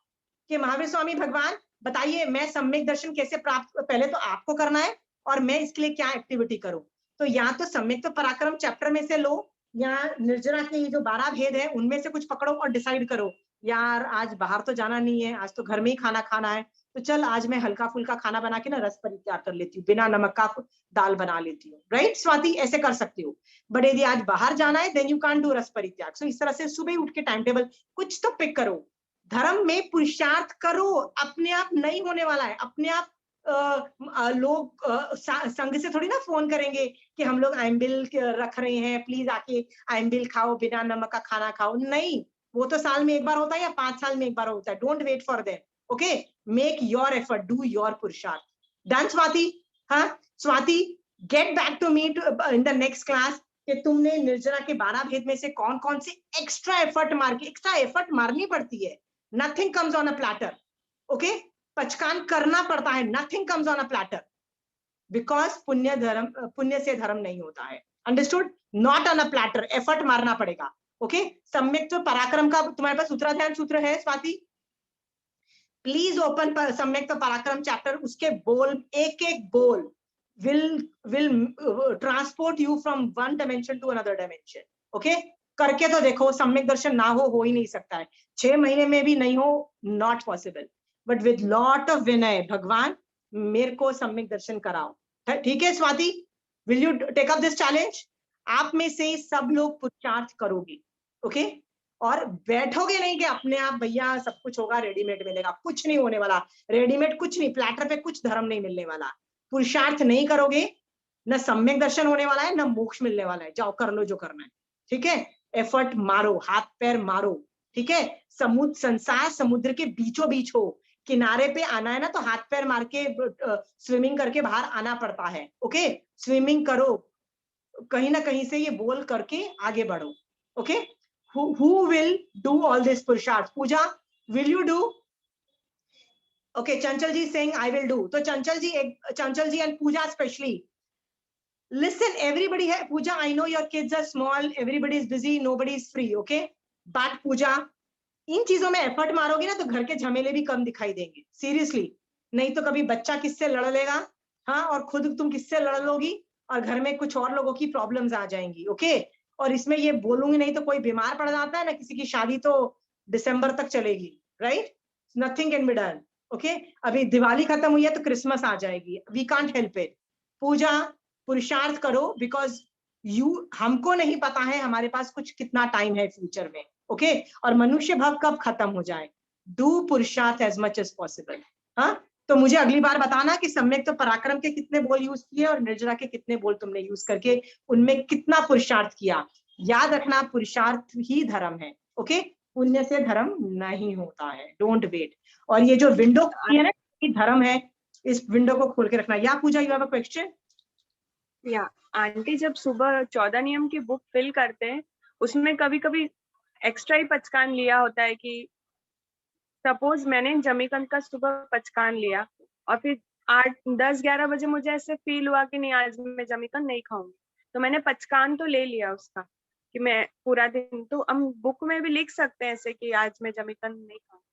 कि महावीर स्वामी भगवान बताइए मैं सम्यक दर्शन कैसे प्राप्त, पहले तो आपको करना है और मैं इसके लिए क्या एक्टिविटी करूं। तो या तो सम्यक पराक्रम चैप्टर में से लो, या निर्जरा के जो 12 भेद है उनमें से कुछ पकड़ो और डिसाइड करो, यार आज बाहर तो जाना नहीं है, आज तो घर में ही खाना खाना है, तो चल आज मैं हल्का फुल्का खाना बना के ना रस परित्याग कर लेती हूँ, बिना नमक का दाल बना लेती हूँ। राइट स्वाति? ऐसे कर सकती हो। बट यदि आज बाहर जाना है देन यू कांट डू रस परित्याग। सो इस तरह से सुबह उठ के टाइम टेबल कुछ तो पिक करो, धर्म में पुरुषार्थ करो, अपने आप नहीं होने वाला है। अपने आप लोग संघ से थोड़ी ना फोन करेंगे कि हम लोग आइमबिल रख रहे हैं, प्लीज आके आइमबिल खाओ, बिना नमक का खाना खाओ। नहीं, वो तो साल में एक बार होता है या 5 साल में एक बार होता है. Don't wait for them. Okay, make your effort, do your purusharth. Done Swati? हाँ Swati, get back to me in the next class कि तुमने निर्जरा के 12 भेद में से कौन कौन से एक्स्ट्रा एफर्ट मारनी पड़ती है. Nothing comes on a platter. Okay, पचकान करना पड़ता है. Nothing comes on a platter, because पुण्य से धर्म नहीं होता है. Understood? Not on a platter, effort मारना पड़ेगा. ओके, सम्यक तो पराक्रम का तुम्हारे पास उत्तराध्यान सूत्र है स्वाति? प्लीज ओपन सम्यक तो पराक्रम चैप्टर. उसके बोल, एक एक बोल will transport you from one dimension to another dimension. Okay, करके तो देखो. सम्यक दर्शन ना हो ही नहीं सकता है. 6 महीने में भी नहीं हो, not possible. But with lot of विनय, भगवान मेरे को सम्यक दर्शन कराओ. ठीक है Swati? Will you take up this challenge? आप में से सब लोग पुरुषार्थ करोगे. ओके, और बैठोगे नहीं कि अपने आप भैया सब कुछ होगा, रेडीमेड मिलेगा. कुछ नहीं होने वाला. रेडीमेड कुछ नहीं, प्लेटर पे कुछ धर्म नहीं मिलने वाला. पुरुषार्थ नहीं करोगे, न सम्यक दर्शन होने वाला है, न मोक्ष मिलने वाला है. जाओ कर लो जो करना है. ठीक है, एफर्ट मारो, हाथ पैर मारो. ठीक है, संसार समुद्र के बीचों बीच हो, किनारे पे आना है ना तो हाथ पैर मार के स्विमिंग करके बाहर आना पड़ता है. ओके, स्विमिंग करो, कहीं ना कहीं से ये बोल करके आगे बढ़ो. Okay, who will do all this पुरुषार्थ? पूजा, will you do? Okay, Chanchal ji saying I will do. So Chanchal ji and Pooja especially. Listen, everybody है. Pooja, I know your kids are small, everybody is busy, nobody is free. Okay, but Pooja, इन चीजों में effort मारोगे ना तो घर के झमेले भी कम दिखाई देंगे. सीरियसली, नहीं तो कभी बच्चा किससे लड़ लेगा, हाँ, और खुद तुम किससे लड़ लोगी, और घर में कुछ और लोगों की प्रॉब्लम्स आ जाएंगी. ओके, और इसमें ये बोलूंगी नहीं तो कोई बीमार पड़ जाता है ना, किसी की शादी तो दिसंबर तक चलेगी. Right, nothing can be done. Okay, अभी दिवाली खत्म हुई है तो क्रिसमस आ जाएगी. We can't help it. Pooja, पुरुषार्थ करो, बिकॉज हमको नहीं पता है हमारे पास कुछ कितना टाइम है फ्यूचर में. ओके, और मनुष्य भाव कब खत्म हो जाए. डू पुरुषार्थ एज मच एज पॉसिबल. हाँ, तो मुझे अगली बार बताना कि सम्यक तो पराक्रम के कितने बोल यूज किए और निर्जरा के कितने बोल तुमने यूज करके उनमें कितना पुरुषार्थ किया. याद रखना, पुरुषार्थ ही धर्म है. ओके, पुण्य से धर्म नहीं होता है. Don't wait. और ये जो विंडो है ना, ये धर्म है, इस विंडो को खोल के रखना. या पूजा, यू हैव अ क्वेश्चन? या आंटी, जब सुबह 14 नियम की बुक फिल करते हैं, उसमें कभी कभी एक्स्ट्रा ही पचकान लिया होता है कि सपोज मैंने जमीकंद का सुबह पचकान लिया और फिर 8-10-11 बजे मुझे ऐसे फील हुआ कि नहीं, आज मैं जमीकंद नहीं खाऊंगी, तो मैंने पचकान तो ले लिया उसका कि मैं पूरा दिन. तो हम बुक में भी लिख सकते हैं ऐसे कि आज मैं जमीकंद नहीं खाऊंगी.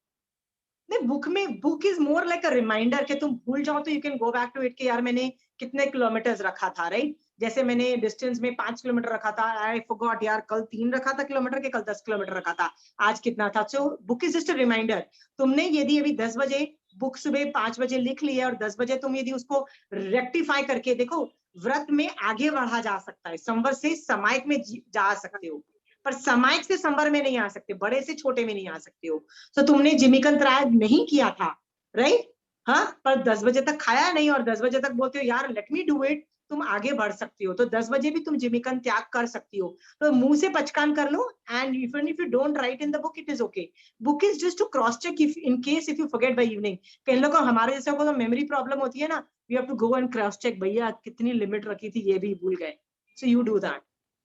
नहीं, book is more like a reminder कि तुम भूल जाओ तो you can go back to it कि यार मैंने कितने किलोमीटर्स रखा था. राइट, जैसे मैंने डिस्टेंस में 5 किलोमीटर रखा था, आई फॉरगॉट यार, कल 3 रखा था किलोमीटर के, कल 10 किलोमीटर रखा था, आज कितना था. So book is just a reminder. तुमने यदि अभी 10 बजे बुक सुबह 5 बजे लिख ली है और 10 बजे तुम यदि उसको रेक्टिफाई करके देखो, व्रत में आगे बढ़ा जा सकता है. संवर से समायक में जा सकते हो, पर समायक से संवर में नहीं आ सकते, बड़े से छोटे में नहीं आ सकते हो. तो तुमने जिमीकंद त्राय नहीं किया था, राइट, हाँ, पर 10 बजे तक खाया नहीं और 10 बजे तक बोलते हो यार लेट मी डू इट. तुम आगे बढ़ सकती हो, तो 10 बजे भी तुम जिमीकंद त्याग कर सकती हो. तो मुंह से पचकान कर लो. And even if you don't write in the book, it is okay. Book is just to cross check if in case if you forget by evening. कई लोगों को, हमारे जैसे को तो मेमोरी प्रॉब्लम होती है ना, we have to go and cross check, भैया कितनी लिमिट रखी थी ये भी भूल गए. So you do that.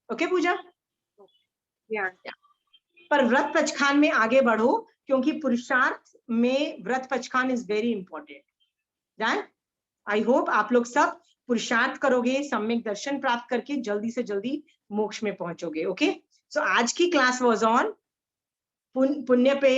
Okay Pooja? या पर व्रत पचखान में आगे बढ़ो, क्योंकि पुरुषार्थ में व्रत पचखान is very important. Done? I hope आप लोग सब पुरुषार्थ करोगे, सम्यक दर्शन प्राप्त करके जल्दी से जल्दी मोक्ष में पहुंचोगे. ओके, सो आज की क्लास वाज ऑन पुण्य पे.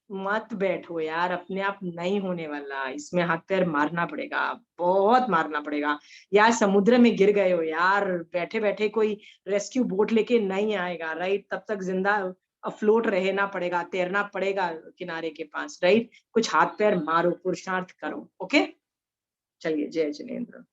मत बैठो यार, अपने आप नहीं होने वाला. इसमें हाथ पैर मारना पड़ेगा, बहुत मारना पड़ेगा यार. समुद्र में गिर गए हो यार, बैठे बैठे कोई रेस्क्यू बोट लेके नहीं आएगा. राइट, तब तक जिंदा अफ्लोट रहना पड़ेगा, तैरना पड़ेगा किनारे के पास. राइट, कुछ हाथ पैर मारो, पुरुषार्थ करो. ओके, चलिए, जय जिनेंद्र.